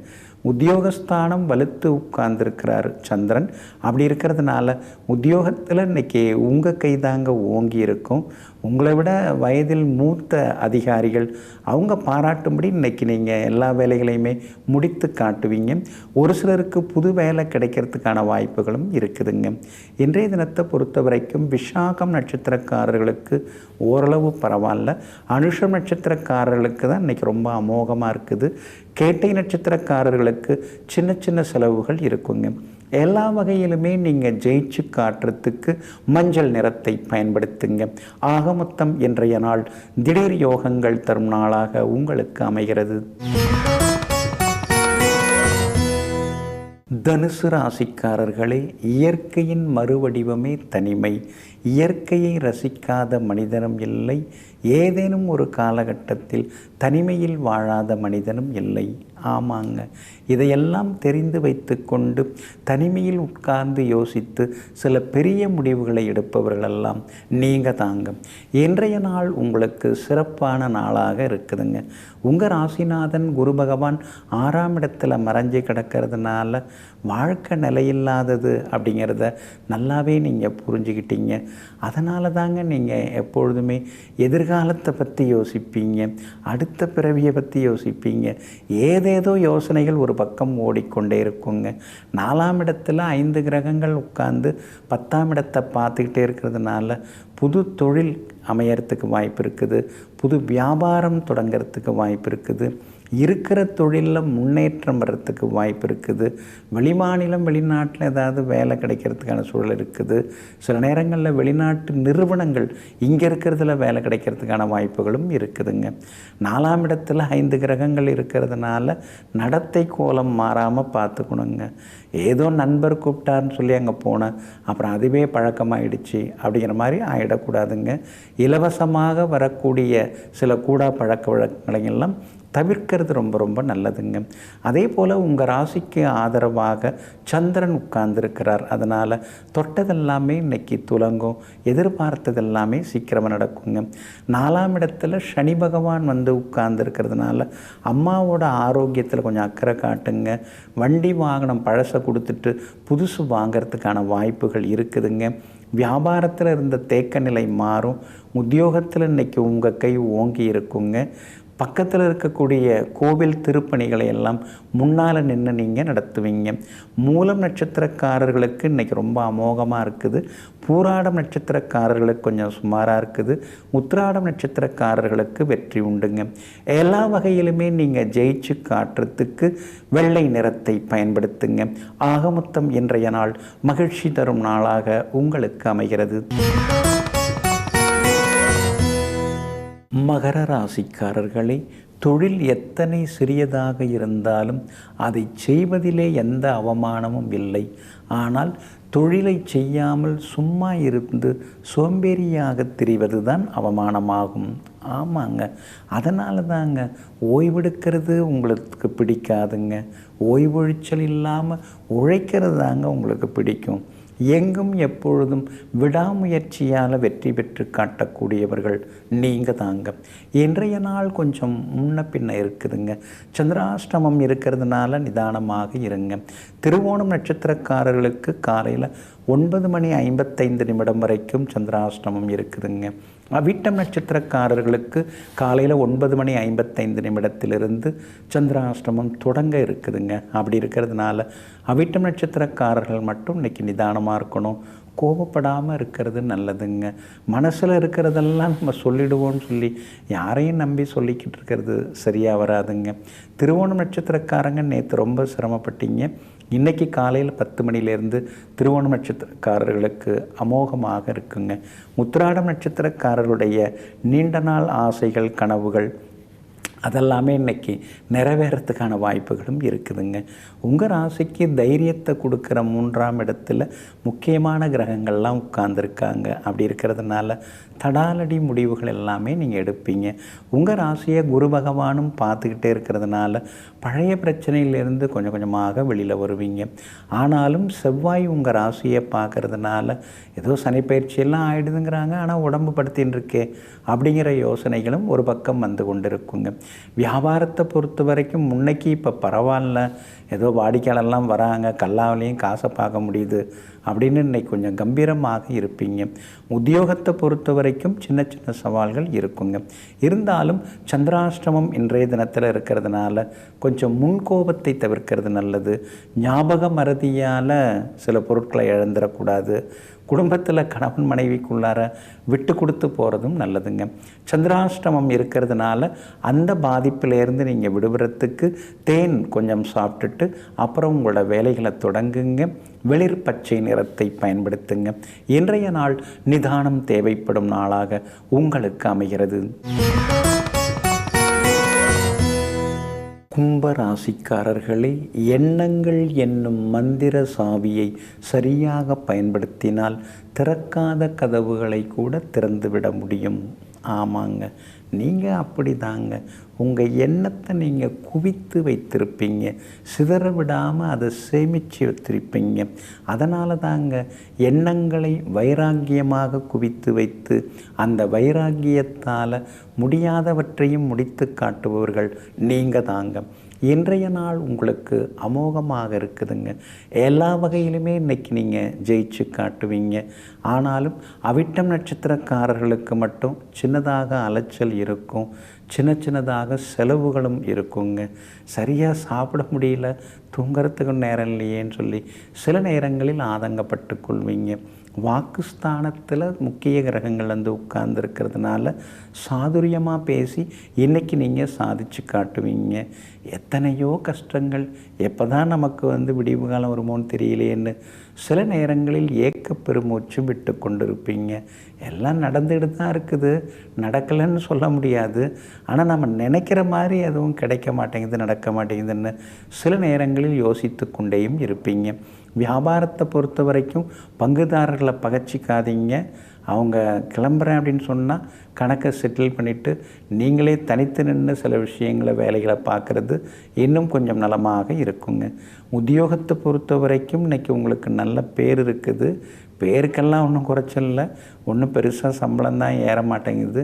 உத்தியோகஸ்தானம் வலுத்து உட்கார்ந்துருக்கிறார் சந்திரன். அப்படி இருக்கிறதுனால உத்தியோகத்தில் இன்றைக்கி உங்கள் கைதாங்க ஓங்கி இருக்கும். உங்களை விட வயதில் மூத்த அதிகாரிகள் அவங்க பாராட்டும்படி இன்றைக்கி நீங்கள் எல்லா வேலைகளையுமே முடித்து காட்டுவீங்க. ஒரு சிலருக்கு புது வேலை கிடைக்கிறதுக்கான வாய்ப்புகளும் இருக்குதுங்க. இன்றைய தினத்தை பொறுத்த வரைக்கும் விசாகம் நட்சத்திரக்காரர்களுக்கு ஓரளவு பரவாயில்ல. அனுஷம் நட்சத்திரக்காரர்களுக்கு தான் இன்றைக்கி ரொம்ப அமோகமாக இருக்குது. கேட்டை நட்சத்திரக்காரர்களுக்கு சின்ன சின்ன செலவுகள் இருக்குங்க. எல்லா வகையிலுமே நீங்கள் ஜெயிச்சு காட்டுறதுக்கு மஞ்சள் நிறத்தை பயன்படுத்துங்க. ஆக மொத்தம் இன்றைய நாள் திடீர் யோகங்கள் தரும் நாளாக உங்களுக்கு அமைகிறது. தனுசு ராசிக்காரர்களே, இயற்கையின் மறுவடிவமே தனிமை. இயற்கையை ரசிக்காத மனிதனும் இல்லை. ஏதேனும் ஒரு காலகட்டத்தில் தனிமையில் வாழாத மனிதனும் இல்லை. ஆமாங்க, இதையெல்லாம் தெரிந்து வைத்து கொண்டு தனிமையில் உட்கார்ந்து யோசித்து சில பெரிய முடிவுகளை எடுப்பவர்களெல்லாம் நீங்கள் தாங்க. இன்றைய நாள் உங்களுக்கு சிறப்பான நாளாக இருக்குதுங்க. உங்கள் ராசிநாதன் குரு பகவான் 6ஆம் இடத்துல மறைஞ்சு கிடக்கிறதுனால வாழ்க்கை நிலையில்லாதது அப்படிங்கிறத நல்லாவே நீங்கள் புரிஞ்சுக்கிட்டீங்க. அதனால தாங்க நீங்கள் எப்பொழுதுமே எதிர்காலத்தை பற்றி யோசிப்பீங்க, அடுத்த பிறவியை பற்றி யோசிப்பீங்க. ஏதேதோ யோசனைகள் ஒரு பக்கம் ஓடிக்கொண்டே இருக்குங்க. 4ஆம் இடத்துல 5 கிரகங்கள் உட்கார்ந்து 10ஆம் இடத்தை பார்த்துக்கிட்டே இருக்கிறதுனால புது தொழில் அமையறதுக்கு வாய்ப்பு இருக்குது. புது வியாபாரம் தொடங்கிறதுக்கு வாய்ப்பு இருக்குது. இருக்கிற தொழிலில் முன்னேற்றம் வர்றதுக்கு வாய்ப்பு இருக்குது. வெளிமாநிலம் வெளிநாட்டில் ஏதாவது வேலை கிடைக்கிறதுக்கான சூழல் இருக்குது. சில நேரங்களில் வெளிநாட்டு நிறுவனங்கள் இங்கே இருக்கிறதுல வேலை கிடைக்கிறதுக்கான வாய்ப்புகளும் இருக்குதுங்க. 4ஆம் இடத்துல 5 கிரகங்கள் இருக்கிறதுனால நடத்தை கோலம் மாறாமல் பார்த்துக்கணுங்க. ஏதோ நண்பர் கூப்பிட்டாருன்னு சொல்லி அங்கே போனேன், அப்புறம் அதுவே பழக்கமாகிடுச்சு அப்படிங்கிற மாதிரி ஆகிடக்கூடாதுங்க. இலவசமாக வரக்கூடிய சில கூடா பழக்க வழக்கங்களை எல்லாம் தவிர்க்கிறது ரொம்ப ரொம்ப நல்லதுங்க. அதே போல் உங்கள் ராசிக்கு ஆதரவாக சந்திரன் உட்கார்ந்துருக்கிறார். அதனால் தொட்டதெல்லாமே இன்னைக்கு துலங்கும், எதிர்பார்த்ததெல்லாமே சீக்கிரமாக நடக்குங்க. 4ஆம் இடத்துல சனி பகவான் வந்து உட்கார்ந்துருக்கிறதுனால அம்மாவோட ஆரோக்கியத்தில் கொஞ்சம் அக்கறை காட்டுங்க. வண்டி வாகனம் பழசை கொடுத்துட்டு புதுசு வாங்கிறதுக்கான வாய்ப்புகள் இருக்குதுங்க. வியாபாரத்தில் இருந்த தேக்க நிலை மாறும். உத்தியோகத்தில் இன்றைக்கி உங்கள் கை ஓங்கி இருக்குங்க. பக்கத்தில் இருக்கக்கூடிய கோவில் திருப்பணிகளை எல்லாம் முன்னால் நின்று நீங்கள் நடத்துவீங்க. மூலம் நட்சத்திரக்காரர்களுக்கு இன்றைக்கி ரொம்ப அமோகமாக இருக்குது. பூராடம் நட்சத்திரக்காரர்களுக்கு கொஞ்சம் சுமாராக இருக்குது. உத்திராடம் நட்சத்திரக்காரர்களுக்கு வெற்றி உண்டுங்க. எல்லா வகையிலுமே நீங்கள் ஜெயிச்சு காட்டுறதுக்கு வெள்ளை நிறத்தை பயன்படுத்துங்க. ஆக மொத்தம் இன்றைய நாள் மகிழ்ச்சி தரும் நாளாக உங்களுக்கு அமைகிறது. மகர ராசிக்காரர்களே, தொழில் எத்தனை சிறியதாக இருந்தாலும் அதை செய்வதிலே எந்த அவமானமும் இல்லை. ஆனால் தொழிலை செய்யாமல் சும்மா இருந்து சோம்பேறியாக திரிவது தான் அவமானமாகும். ஆமாங்க, அதனால தாங்க ஓய்வெடுக்கிறது உங்களுக்கு பிடிக்காதுங்க. ஓய்வொழிச்சல் இல்லாமல் உழைக்கிறது தாங்க உங்களுக்கு பிடிக்கும். எங்கும் எப்பொழுதும் விடாமுயற்சியால் வெற்றி பெற்று காட்டக்கூடியவர்கள் நீங்கள் தாங்க. இன்றைய நாள் கொஞ்சம் முன்ன பின்ன இருக்குதுங்க. சந்திராஷ்டமம் இருக்கிறதுனால நிதானமாக இருங்க. திருவோணம் நட்சத்திரக்காரர்களுக்கு காலையில் 9:55 வரைக்கும் சந்திராஷ்டமம் இருக்குதுங்க. அவிட்டம் நட்சத்திரக்காரர்களுக்கு காலையில் 9:55 சந்திராஷ்டமம் தொடங்க இருக்குதுங்க. அப்படி இருக்கிறதுனால அவிட்டம் நட்சத்திரக்காரர்கள் மட்டும் இன்றைக்கி நிதானமாக இருக்கணும். கோபப்படாமல் இருக்கிறது நல்லதுங்க. மனசில் இருக்கிறதெல்லாம் நம்ம சொல்லிடுவோம்னு சொல்லி யாரையும் நம்பி சொல்லிக்கிட்டு இருக்கிறது சரியாக வராதுங்க. திருவோணம் நட்சத்திரக்காரங்க நேற்று ரொம்ப சிரமப்பட்டீங்க. இன்றைக்கி காலையில் 10 மணிலேருந்து திருவோணம் நட்சத்திரக்காரர்களுக்கு அமோகமாக இருக்குங்க. உத்திராடம் நட்சத்திரக்காரர்களுடைய நீண்ட நாள் ஆசைகள், கனவுகள் அதெல்லாமே இன்றைக்கி நிறைவேறத்துக்கான வாய்ப்புகளும் இருக்குதுங்க. உங்கள் ராசிக்கு தைரியத்தை கொடுக்குற 3ஆம் இடத்துல முக்கியமான கிரகங்கள்லாம் உட்கார்ந்துருக்காங்க. அப்படி இருக்கிறதுனால தடாலடி முடிவுகள் எல்லாமே நீங்கள் எடுப்பீங்க. உங்கள் ராசியை குரு பகவானும் பார்த்துக்கிட்டே இருக்கிறதுனால பழைய பிரச்சனையிலேருந்து கொஞ்சம் கொஞ்சமாக வெளியில் வருவீங்க. ஆனாலும் செவ்வாய் உங்கள் ராசியை பார்க்கறதுனால ஏதோ சனிப்பயிற்சியெல்லாம் ஆகிடுதுங்கிறாங்க, ஆனால் உடம்பு படுத்தின்னு இருக்கே அப்படிங்கிற யோசனைகளும் ஒரு பக்கம் வந்து கொண்டு இருக்குங்க. வியாபாரத்தை பொறுத்த வரைக்கும் முன்னைக்கு இப்போ பரவாயில்ல, ஏதோ வாடிக்கையாளர்லாம் வராங்க, கல்லாவிலையும் காசை பார்க்க முடியுது அப்படின்னு இன்றைக்கி கொஞ்சம் கம்பீரமாக இருப்பீங்க. உத்தியோகத்தை பொறுத்த வரைக்கும் சின்ன சின்ன சவால்கள் இருக்குங்க. இருந்தாலும் சந்திராஷ்டமம் இன்றைய தினத்தில் இருக்கிறதுனால கொஞ்சம் முன்கோபத்தை தவிர்க்கிறது நல்லது. ஞாபக மறதியால் சில பொருட்களை இழந்துடக்கூடாது. குடும்பத்தில் கணவன் மனைவிக்குள்ளார விட்டு கொடுத்து போகிறதும் நல்லதுங்க. சந்திராஷ்டமம் இருக்கிறதுனால அந்த பாதிப்பிலேருந்து நீங்கள் விடுபடுறதுக்கு தேன் கொஞ்சம் சாப்பிட்டுட்டு அப்புறம் உங்களோட வேலைகளை தொடங்குங்க. வெளிர் பச்சை நிறத்தை பயன்படுத்துங்க. இன்றைய நாள் நிதானம் தேவைப்படும் நாளாக உங்களுக்கு அமைகிறது. கும்பராசிக்காரர்களே, எண்ணங்கள் என்னும் மந்திர சாவியை சரியாக பயன்படுத்தினால் திறக்காத கதவுகளை கூட திறந்துவிட முடியும். ஆமாங்க, நீங்கள் அப்படி தாங்க. உங்கள் எண்ணத்தை நீங்கள் குவித்து வைத்திருப்பீங்க, சிதற விடாமல் அதை சேமித்து வைத்திருப்பீங்க. அதனால தாங்க எண்ணங்களை வைராக்கியமாக குவித்து வைத்து அந்த வைராக்கியத்தால் முடியாதவற்றையும் முடித்து காட்டுபவர்கள் நீங்கள் தாங்க. இன்றைய நாள் உங்களுக்கு அமோகமாக இருக்குதுங்க. எல்லா வகையிலுமே இன்றைக்கி நீங்கள் ஜெயிச்சு காட்டுவீங்க. ஆனாலும் அவிட்டம் நட்சத்திரக்காரர்களுக்கு மட்டும் சின்னதாக அலைச்சல் இருக்கும், சின்ன சின்னதாக செலவுகளும் இருக்குங்க. சரியாக சாப்பிட முடியல, தூங்கிறதுக்கு நேரம் இல்லையேன்னு சொல்லி சில நேரங்களில் ஆதங்கப்பட்டு கொள்வீங்க. வாக்குஸ்தானத்தில் முக்கிய கிரகங்கள் வந்து உட்கார்ந்துருக்கிறதுனால சாதுரியமாக பேசி இன்றைக்கி நீங்கள் சாதிச்சு காட்டுவீங்க. எத்தனையோ கஷ்டங்கள், எப்போ தான் நமக்கு வந்து விடிவு காலம் வருமோன்னு தெரியலேன்னு சில நேரங்களில் ஏக்க பெருமூச்சு விட்டு கொண்டிருப்பீங்க. எல்லாம் நடந்துகிட்டு தான் இருக்குது, நடக்கலைன்னு சொல்ல முடியாது. ஆனால் நம்ம நினைக்கிற மாதிரி எதுவும் கிடைக்க மாட்டேங்குது, நடக்க மாட்டேங்குதுன்னு சில நேரங்களில் யோசித்து கொண்டேயும் இருப்பீங்க. வியாபாரத்தை பொறுத்த வரைக்கும் பங்குதாரர்களை பகச்சிக்காதீங்க. அவங்க கிளம்புறேன் அப்படின்னு சொன்னால் கணக்கை செட்டில் பண்ணிவிட்டு நீங்களே தனித்து நின்று சில விஷயங்களை வேலைகளை பார்க்குறது இன்னும் கொஞ்சம் நலமாக இருக்குங்க. உத்தியோகத்தை பொறுத்த வரைக்கும் இன்றைக்கி உங்களுக்கு நல்ல பேர் இருக்குது. பேருக்கெல்லாம் ஒன்றும் குறைச்சல, ஒன்றும் பெருசாக சம்பளம் தான் ஏற மாட்டேங்குது,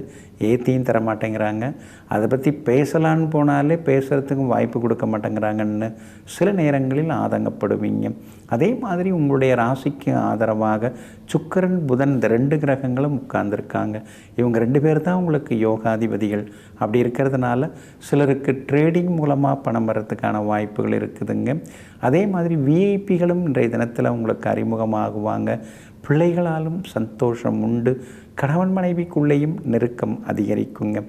ஏற்றியும் தர மாட்டேங்கிறாங்க. அதை பற்றி பேசலான்னு போனாலே பேசுகிறதுக்கும் வாய்ப்பு கொடுக்க மாட்டேங்கிறாங்கன்னு சில நேரங்களில் ஆதங்கப்படுவீங்க. அதே மாதிரி உங்களுடைய ராசிக்கு ஆதரவாக சுக்கிரன் புதன் இந்த 2 கிரகங்களும் உட்கார்ந்துருக்காங்க. இவங்க 2 பேர் தான் உங்களுக்கு யோகாதிபதிகள். அப்படி இருக்கிறதுனால சிலருக்கு ட்ரேடிங் மூலமாக பணம் வர்றதுக்கான வாய்ப்புகள் இருக்குதுங்க. அதே மாதிரி விஐபிகளும் இன்றைய தினத்தில் உங்களுக்கு அறிமுகமாகுவாங்க. பிள்ளைகளாலும் சந்தோஷம் உண்டு. கணவன் மனைவிக்குள்ளேயும் நெருக்கம் அதிகரிக்குங்க.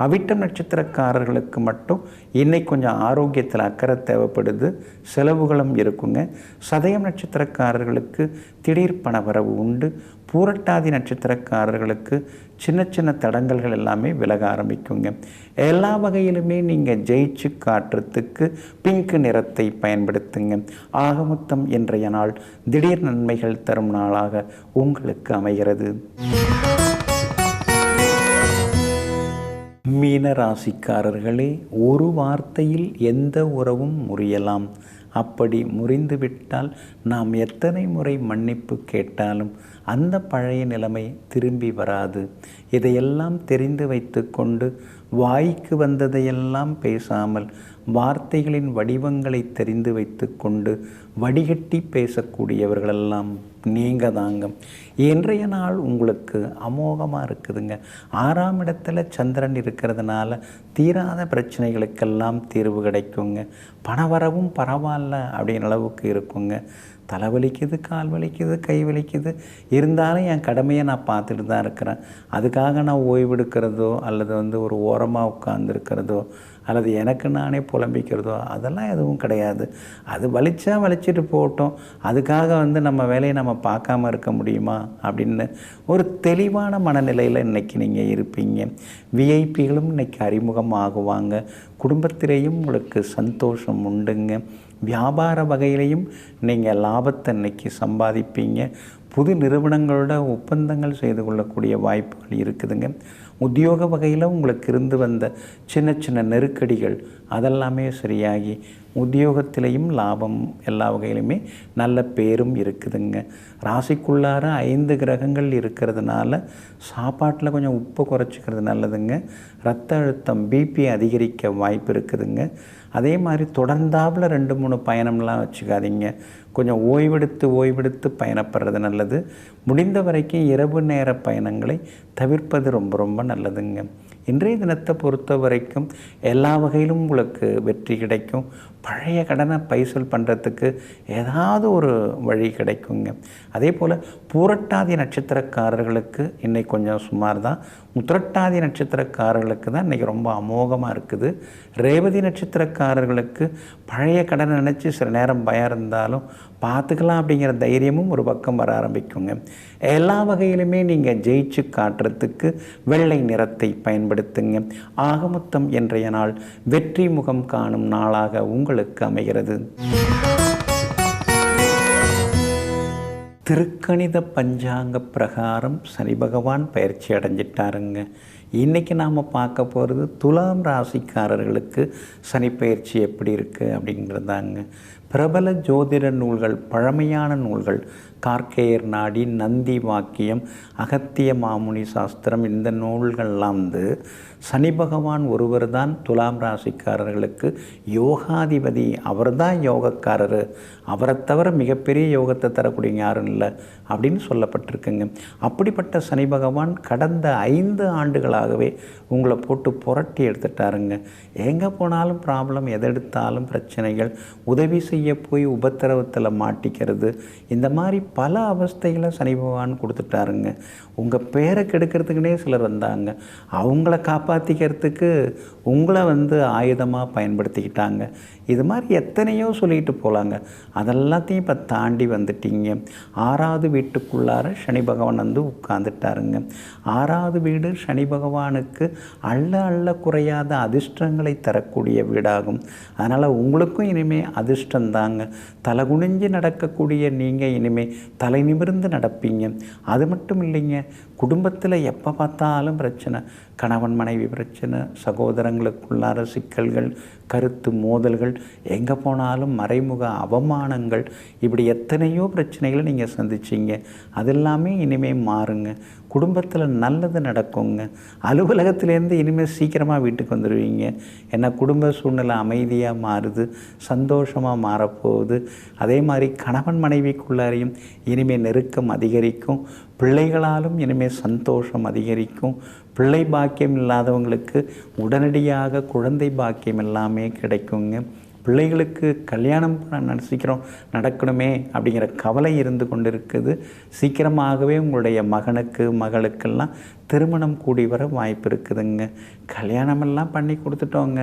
அவிட்டம் நட்சத்திரக்காரர்களுக்கு மட்டும் இன்னைக்கு கொஞ்சம் ஆரோக்கியத்தில் அக்கறை தேவைப்படுது, செலவுகளும் இருக்குங்க. சதயம் நட்சத்திரக்காரர்களுக்கு திடீர் பணவரவு உண்டு. பூரட்டாதி நட்சத்திரக்காரர்களுக்கு சின்ன சின்ன தடங்கல்கள் எல்லாமே விலக ஆரம்பிக்குங்க. எல்லா வகையிலுமே நீங்கள் ஜெயிச்சு காட்டுறதுக்கு பிங்க் நிறத்தை பயன்படுத்துங்க. ஆகமொத்தம் இன்றைய நாள் திடீர் நன்மைகள் தரும் நாளாக உங்களுக்கு அமைகிறது. மீன ராசிக்காரர்களே, ஒரு வார்த்தையில் எந்த உறவும் முறியலாம். அப்படி முறிந்துவிட்டால் நாம் எத்தனை முறை மன்னிப்பு கேட்டாலும் அந்த பழைய நிலைமை திரும்பி வராது. இதையெல்லாம் தெரிந்து வைத்து கொண்டு வாய்க்கு வந்ததையெல்லாம் பேசாமல் வார்த்தைகளின் வடிவங்களை தெரிந்து வைத்து கொண்டு வடிகட்டி பேசக்கூடியவர்களெல்லாம் நீங்கள் தாங்க. இன்றைய நாள் உங்களுக்கு அமோகமாக இருக்குதுங்க. 6ஆம் இடத்துல சந்திரன் இருக்கிறதுனால தீராத பிரச்சனைகளுக்கெல்லாம் தீர்வு கிடைக்குங்க. பணவரவும் பரவாயில்ல அப்படின்ற அளவுக்கு இருக்குங்க. தலை வலிக்குது, கால் வலிக்குது, கை வலிக்குது, இருந்தாலும் என் கடமையை நான் பார்த்துட்டு தான் இருக்கிறேன். அதுக்காக நான் ஓய்வெடுக்கிறதோ அல்லது ஒரு ஓரமாக உட்கார்ந்துருக்கிறதோ அல்லது எனக்கு நானே புலம்பிக்கிறதோ அதெல்லாம் எதுவும் கிடையாது. அது வலிச்சா வலிச்சிட்டு போகட்டும், அதுக்காக நம்ம வேலையை நம்ம பார்க்காம இருக்க முடியுமா அப்படின்னு ஒரு தெளிவான மனநிலையில் இன்றைக்கி நீங்கள் இருப்பீங்க. விஐபிகளும் இன்றைக்கி அறிமுகம் ஆகுவாங்க. குடும்பத்திலேயும் உங்களுக்கு சந்தோஷம் உண்டுங்க. வியாபார வகையிலையும் நீங்கள் லாபத்தை இன்றைக்கி சம்பாதிப்பீங்க. புது நிறுவனங்களோட ஒப்பந்தங்கள் செய்து கொள்ளக்கூடிய வாய்ப்புகள் இருக்குதுங்க. உத்தியோக வகையில் உங்களுக்கு இருந்து வந்த சின்ன சின்ன நெருக்கடிகள் அதெல்லாமே சரியாகி உத்தியோகத்திலையும் லாபம், எல்லா வகையிலுமே நல்ல பேரும் இருக்குதுங்க. ராசிக்குள்ளார 5 கிரகங்கள் இருக்கிறதுனால சாப்பாட்டில் கொஞ்சம் உப்பு குறைச்சிக்கிறது நல்லதுங்க. ரத்த அழுத்தம் பிபி அதிகரிக்க வாய்ப்பு இருக்குதுங்க. அதே மாதிரி தொடர்ந்தாப்பில் 2-3 பயணம்லாம் வச்சுக்காதீங்க. கொஞ்சம் ஓய்வெடுத்து பயணப்படுறது நல்லது. முடிந்த வரைக்கும் இரவு நேர பயணங்களை தவிர்ப்பது ரொம்ப ரொம்ப நல்லதுங்க. இன்றைய தினத்தை பொறுத்த வரைக்கும் எல்லா வகையிலும் உங்களுக்கு வெற்றி கிடைக்கும். பழைய கடனை பைசல் பண்ணுறதுக்கு ஏதாவது ஒரு வழி கிடைக்குங்க. அதே போல் பூரட்டாதி நட்சத்திரக்காரர்களுக்கு இன்றைக்கி கொஞ்சம் சுமார் தான். உத்திரட்டாதி நட்சத்திரக்காரர்களுக்கு தான் இன்றைக்கி ரொம்ப அமோகமாக இருக்குது. ரேவதி நட்சத்திரக்காரர்களுக்கு பழைய கடனை நினச்சி சில நேரம் பயம் இருந்தாலும் பார்த்துக்கலாம் அப்படிங்கிற தைரியமும் ஒரு பக்கம் வர ஆரம்பிக்குங்க. எல்லா வகையிலுமே நீங்கள் ஜெயிச்சு காட்டுறதுக்கு வெள்ளை நிறத்தை பயன்படுத்துங்க. ஆகமொத்தம் இன்றைய நாள் வெற்றி முகம் காணும் நாளாக உங்களுக்கு அமைகிறது. திருக்கணித பஞ்சாங்க பிரகாரம் சனி பகவான் பயிற்சி அடைஞ்சிட்டாருங்க. இன்றைக்கி நாம் பார்க்க போகிறது துலாம் ராசிக்காரர்களுக்கு சனி பயிற்சி எப்படி இருக்குது அப்படிங்கிறதாங்க. பிரபல ஜோதிட நூல்கள், பழமையான நூல்கள், கார்க்கேயர் நாடி, நந்தி வாக்கியம், அகத்திய மாமுனி சாஸ்திரம், இந்த நூல்கள்லாம் சனி பகவான் ஒருவர் தான் துலாம் ராசிக்காரர்களுக்கு யோகாதிபதி. அவர் தான் யோகக்காரர், அவரை தவிர மிகப்பெரிய யோகத்தை தரக்கூடிய யாரும் இல்லை அப்படின்னு சொல்லப்பட்டிருக்குங்க. அப்படிப்பட்ட சனி பகவான் கடந்த 5 ஆண்டுகளாகவே உங்களை போட்டு புரட்டி எடுத்துட்டாருங்க. எங்கே போனாலும் ப்ராப்ளம், எதை எடுத்தாலும் பிரச்சனைகள், உதவி செய்ய போய் உபத்திரவத்தில் மாட்டிக்கிறது, இந்த மாதிரி பல அவஸ்தைகளை சனி பகவான் கொடுத்துட்டாருங்க. உங்கள் பேரை கெடுக்கிறதுக்குனே சிலர் வந்தாங்க. அவங்கள காப்பாற்றிக்கிறதுக்கு உங்களை ஆயுதமாக பயன்படுத்திக்கிட்டாங்க. இது மாதிரி எத்தனையோ சொல்லிட்டு போகலாங்க. அதெல்லாத்தையும் இப்போ தாண்டி வந்துட்டீங்க. 6வது வீட்டுக்குள்ளார சனி பகவான் வந்து உட்கார்ந்துட்டாருங்க. 6வது வீடு சனி பகவானுக்கு அள்ள அள்ள குறையாத அதிர்ஷ்டங்களை தரக்கூடிய வீடாகும். அதனால் உங்களுக்கும் இனிமேல் அதிர்ஷ்டந்தாங்க. தலை குனிஞ்சு நடக்கக்கூடிய நீங்கள் இனிமேல் தலை நிமிர்ந்து நடப்பீங்க. அது மட்டும் இல்லைங்க, குடும்பத்தில் எப்போ பார்த்தாலும் பிரச்சனை, கணவன் மனைவி பிரச்சனை, சகோதரங்களுக்குள்ளார சிக்கல்கள், கருத்து மோதல்கள், எங்கே போனாலும் மறைமுக அவமானங்கள், இப்படி எத்தனையோ பிரச்சனைகளை நீங்கள் சந்திச்சிங்க. அது எல்லாமே இனிமேல் மாறுங்க. குடும்பத்தில் நல்லது நடக்குங்க. அலுவலகத்திலேருந்து இனிமேல் சீக்கிரமாக வீட்டுக்கு வந்துடுவீங்க. ஏன்னா குடும்ப சூழ்நிலை அமைதியாக மாறுது, சந்தோஷமாக மாறப்போகுது. அதே மாதிரி கணவன் மனைவிக்குள்ளாரையும் இனிமேல் நெருக்கம் அதிகரிக்கும். பிள்ளைகளாலும் இனிமேல் சந்தோஷம் அதிகரிக்கும். பிள்ளை பாக்கியம் இல்லாதவங்களுக்கு உடனடியாக குழந்தை பாக்கியம் எல்லாமே கிடைக்குங்க. பிள்ளைகளுக்கு கல்யாணம் சீக்கிரம் நடக்கணுமே அப்படிங்கிற கவலை இருந்து கொண்டு இருக்குது. சீக்கிரமாகவே உங்களுடைய மகனுக்கு மகளுக்கெல்லாம் திருமணம் கூடி வர வாய்ப்பு இருக்குதுங்க. கல்யாணமெல்லாம் பண்ணி கொடுத்துட்டோங்க,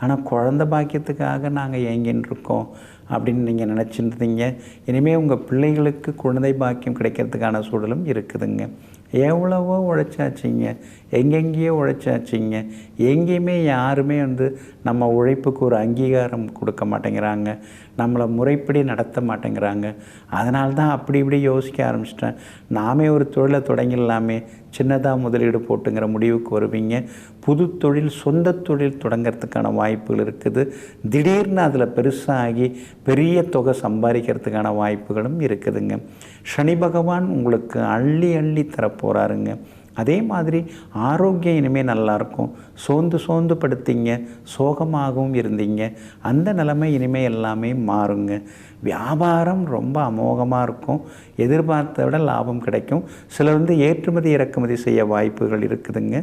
ஆனால் குழந்தை பாக்கியத்துக்காக நாங்கள் ஏங்கின்னு இருக்கோம் அப்படின்னு நீங்கள் நினச்சிருந்தீங்க. இனிமேல் உங்கள் பிள்ளைகளுக்கு குழந்தை பாக்கியம் கிடைக்கிறதுக்கான சூழலும் இருக்குதுங்க. எவ்வளவோ உழைச்சாச்சிங்க, எங்கெங்கேயோ உழைச்சாச்சிங்க. எங்கேயுமே யாருமே வந்து நம்ம உழைப்புக்கு ஒரு அங்கீகாரம் கொடுக்க மாட்டேங்கிறாங்க, நம்மளை முறைப்படி நடத்த மாட்டேங்கிறாங்க. அதனால தான் அப்படி இப்படி யோசிக்க ஆரம்பிச்சிட்டேன். நாமே ஒரு தொழிலை தொடங்கிடலாமே, சின்னதாக முதலீடு போட்டுங்கிற முடிவுக்கு வருவீங்க. புது தொழில், சொந்த தொழில் தொடங்கிறதுக்கான வாய்ப்புகள் இருக்குது. திடீர்னு அதில் பெருசாகி பெரிய தொகை சம்பாதிக்கிறதுக்கான வாய்ப்புகளும் இருக்குதுங்க. சனி பகவான் உங்களுக்கு அள்ளி அள்ளி தரப்போகிறாருங்க. அதே மாதிரி ஆரோக்கியம் இனிமேல் நல்லாயிருக்கும். சோர்ந்து படுத்தீங்க, சோகமாகவும் இருந்தீங்க, அந்த நிலைமை இனிமேல் எல்லாமே மாறுங்க. வியாபாரம் ரொம்ப அமோகமாக இருக்கும். எதிர்பார்த்த விட லாபம் கிடைக்கும். சிலர் வந்து ஏற்றுமதி இறக்குமதி செய்ய வாய்ப்புகள் இருக்குதுங்க.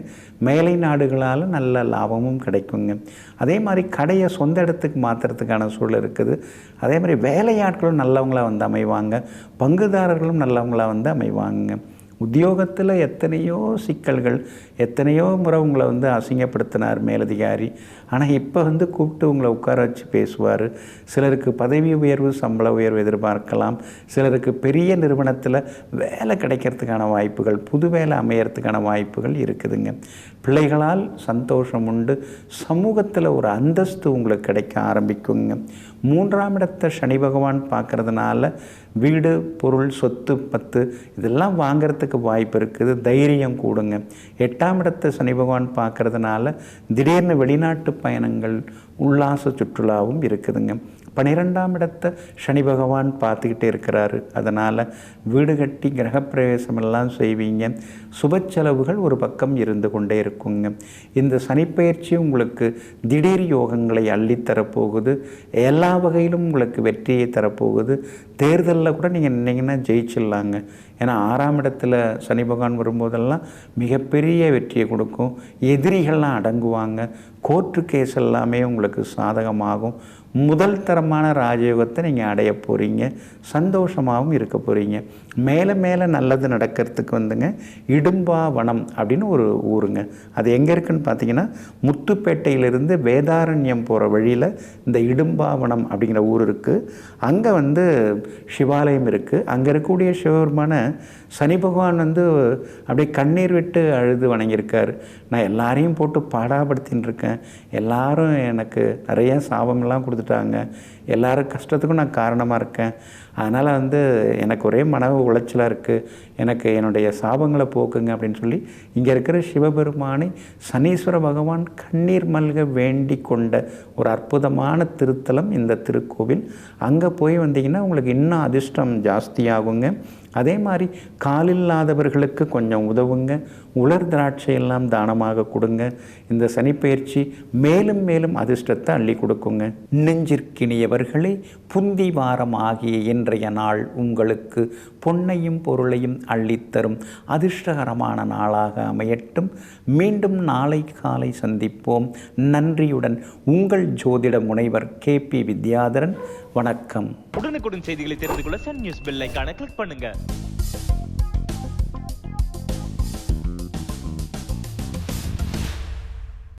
மேலை நாடுகளால் நல்ல லாபமும் கிடைக்குங்க. அதே மாதிரி கடையை சொந்த இடத்துக்கு மாற்றுறதுக்கான சூழல் இருக்குது. அதே மாதிரி வேலையாட்களும் நல்லவங்களாக வந்து அமைவாங்க. பங்குதாரர்களும் நல்லவங்களாக வந்து அமைவாங்க. உத்தியோகத்தில் எத்தனையோ சிக்கல்கள், எத்தனையோ முறை உங்களை வந்து அசிங்கப்படுத்தினார் மேலதிகாரி. ஆனால் இப்போ வந்து கூப்பிட்டு உங்களை உட்கார வச்சு பேசுவார். சிலருக்கு பதவி உயர்வு, சம்பள உயர்வு எதிர்பார்க்கலாம். சிலருக்கு பெரிய நிறுவனத்தில் வேலை கிடைக்கிறதுக்கான வாய்ப்புகள், புது வேலை அமையறதுக்கான வாய்ப்புகள் இருக்குதுங்க. பிள்ளைகளால் சந்தோஷம் உண்டு. சமூகத்தில் ஒரு அந்தஸ்து உங்களுக்கு கிடைக்க ஆரம்பிக்குங்க. 3ஆம் இடத்தை சனி பகவான் பார்க்கறதுனால வீடு, பொருள், சொத்து, பத்து இதெல்லாம் வாங்கிறதுக்கு வாய்ப்பு இருக்குது. தைரியம் கூடுங்க. 8ஆம் இடத்தை சனி பகவான் பார்க்கறதுனால திடீர்னு வெளிநாட்டு பயணங்கள், உல்லாச சுற்றுலாவும் இருக்குதுங்க. 12ஆம் இடத்தை சனி பகவான் பார்த்துக்கிட்டே இருக்கிறாரு. அதனால் வீடு கட்டி கிரகப்பிரவேசம் எல்லாம் செய்வீங்க. சுப செலவுகள் ஒரு பக்கம் இருந்து கொண்டே இருக்குங்க. இந்த சனிப்பெயர்ச்சி உங்களுக்கு திடீர் யோகங்களை அள்ளித்தரப்போகுது. எல்லா வகையிலும் உங்களுக்கு வெற்றியை தரப்போகுது. தேர்தலில் கூட நீங்கள் நின்னீங்கன்னா ஜெயிச்சிடலாங்க. ஏன்னா 6ஆம் இடத்துல சனி பகவான் வரும்போதெல்லாம் மிகப்பெரிய வெற்றியை கொடுக்கும். எதிரிகள்லாம் அடங்குவாங்க. கோர்ட்டு கேஸ் எல்லாமே உங்களுக்கு சாதகமாகும். முதல் தரமான ராஜயோகத்தை நீங்கள் அடைய போகிறீங்க. சந்தோஷமாகவும் இருக்க போகிறீங்க. மேலே மேலே நல்லது நடக்கிறதுக்கு வந்துங்க இடும்பாவனம் அப்படின்னு ஒரு ஊருங்க. அது எங்கே இருக்குதுன்னு பார்த்தீங்கன்னா, முத்துப்பேட்டையிலிருந்து வேதாரண்யம் போகிற வழியில் இந்த இடும்பாவனம் அப்படிங்கிற ஊர் இருக்குது. அங்கே வந்து சிவாலயம் இருக்குது. அங்கே இருக்கக்கூடிய சிவபெருமான சனி பகவான் வந்து அப்படியே கண்ணீர் விட்டு அழுது வணங்கியிருக்கார். நான் எல்லாரையும் போட்டு பாடாப்படுத்தின்னு இருக்கேன். எல்லாரும் எனக்கு நிறைய சாபங்கள்லாம் கொடுத்துட்டாங்க. எல்லாரும் கஷ்டத்துக்கும் நான் காரணமாக இருக்கேன். அதனால் வந்து எனக்கு ஒரே மன உளைச்சலாக இருக்குது. எனக்கு என்னுடைய சாபங்களை போக்குங்க அப்படின்னு சொல்லி இங்கே இருக்கிற சிவபெருமானை சனீஸ்வர பகவான் கண்ணீர் மல்க வேண்டி கொண்ட ஒரு அற்புதமான திருத்தலம் இந்த திருக்கோவில். அங்கே போய் வந்தீங்கன்னா உங்களுக்கு இன்னும் அதிர்ஷ்டம் ஜாஸ்தியாகுங்க. அதே மாதிரி காலில்லாதவர்களுக்கு கொஞ்சம் உதவுங்க. உலர் திராட்சை எல்லாம் தானமாக கொடுங்க. இந்த சனிப்பெயர்ச்சி மேலும் மேலும் அதிர்ஷ்டத்தை அள்ளி கொடுக்குங்க. நெஞ்சிற்கினியவர்களே, புந்தி வாரம் ஆகிய இன்றைய நாள் உங்களுக்கு பொன்னையும் பொருளையும் அள்ளித்தரும் அதிர்ஷ்டகரமான நாளாக அமையட்டும். மீண்டும் நாளை காலை சந்திப்போம். நன்றியுடன் உங்கள் ஜோதிட முனைவர் KP வித்யாதரன். வணக்கம். உடனுக்குடன் செய்திகளை தெரிந்து கொள்ள சன் நியூஸ் பெல் ஐகானை கிளிக் பண்ணுங்க.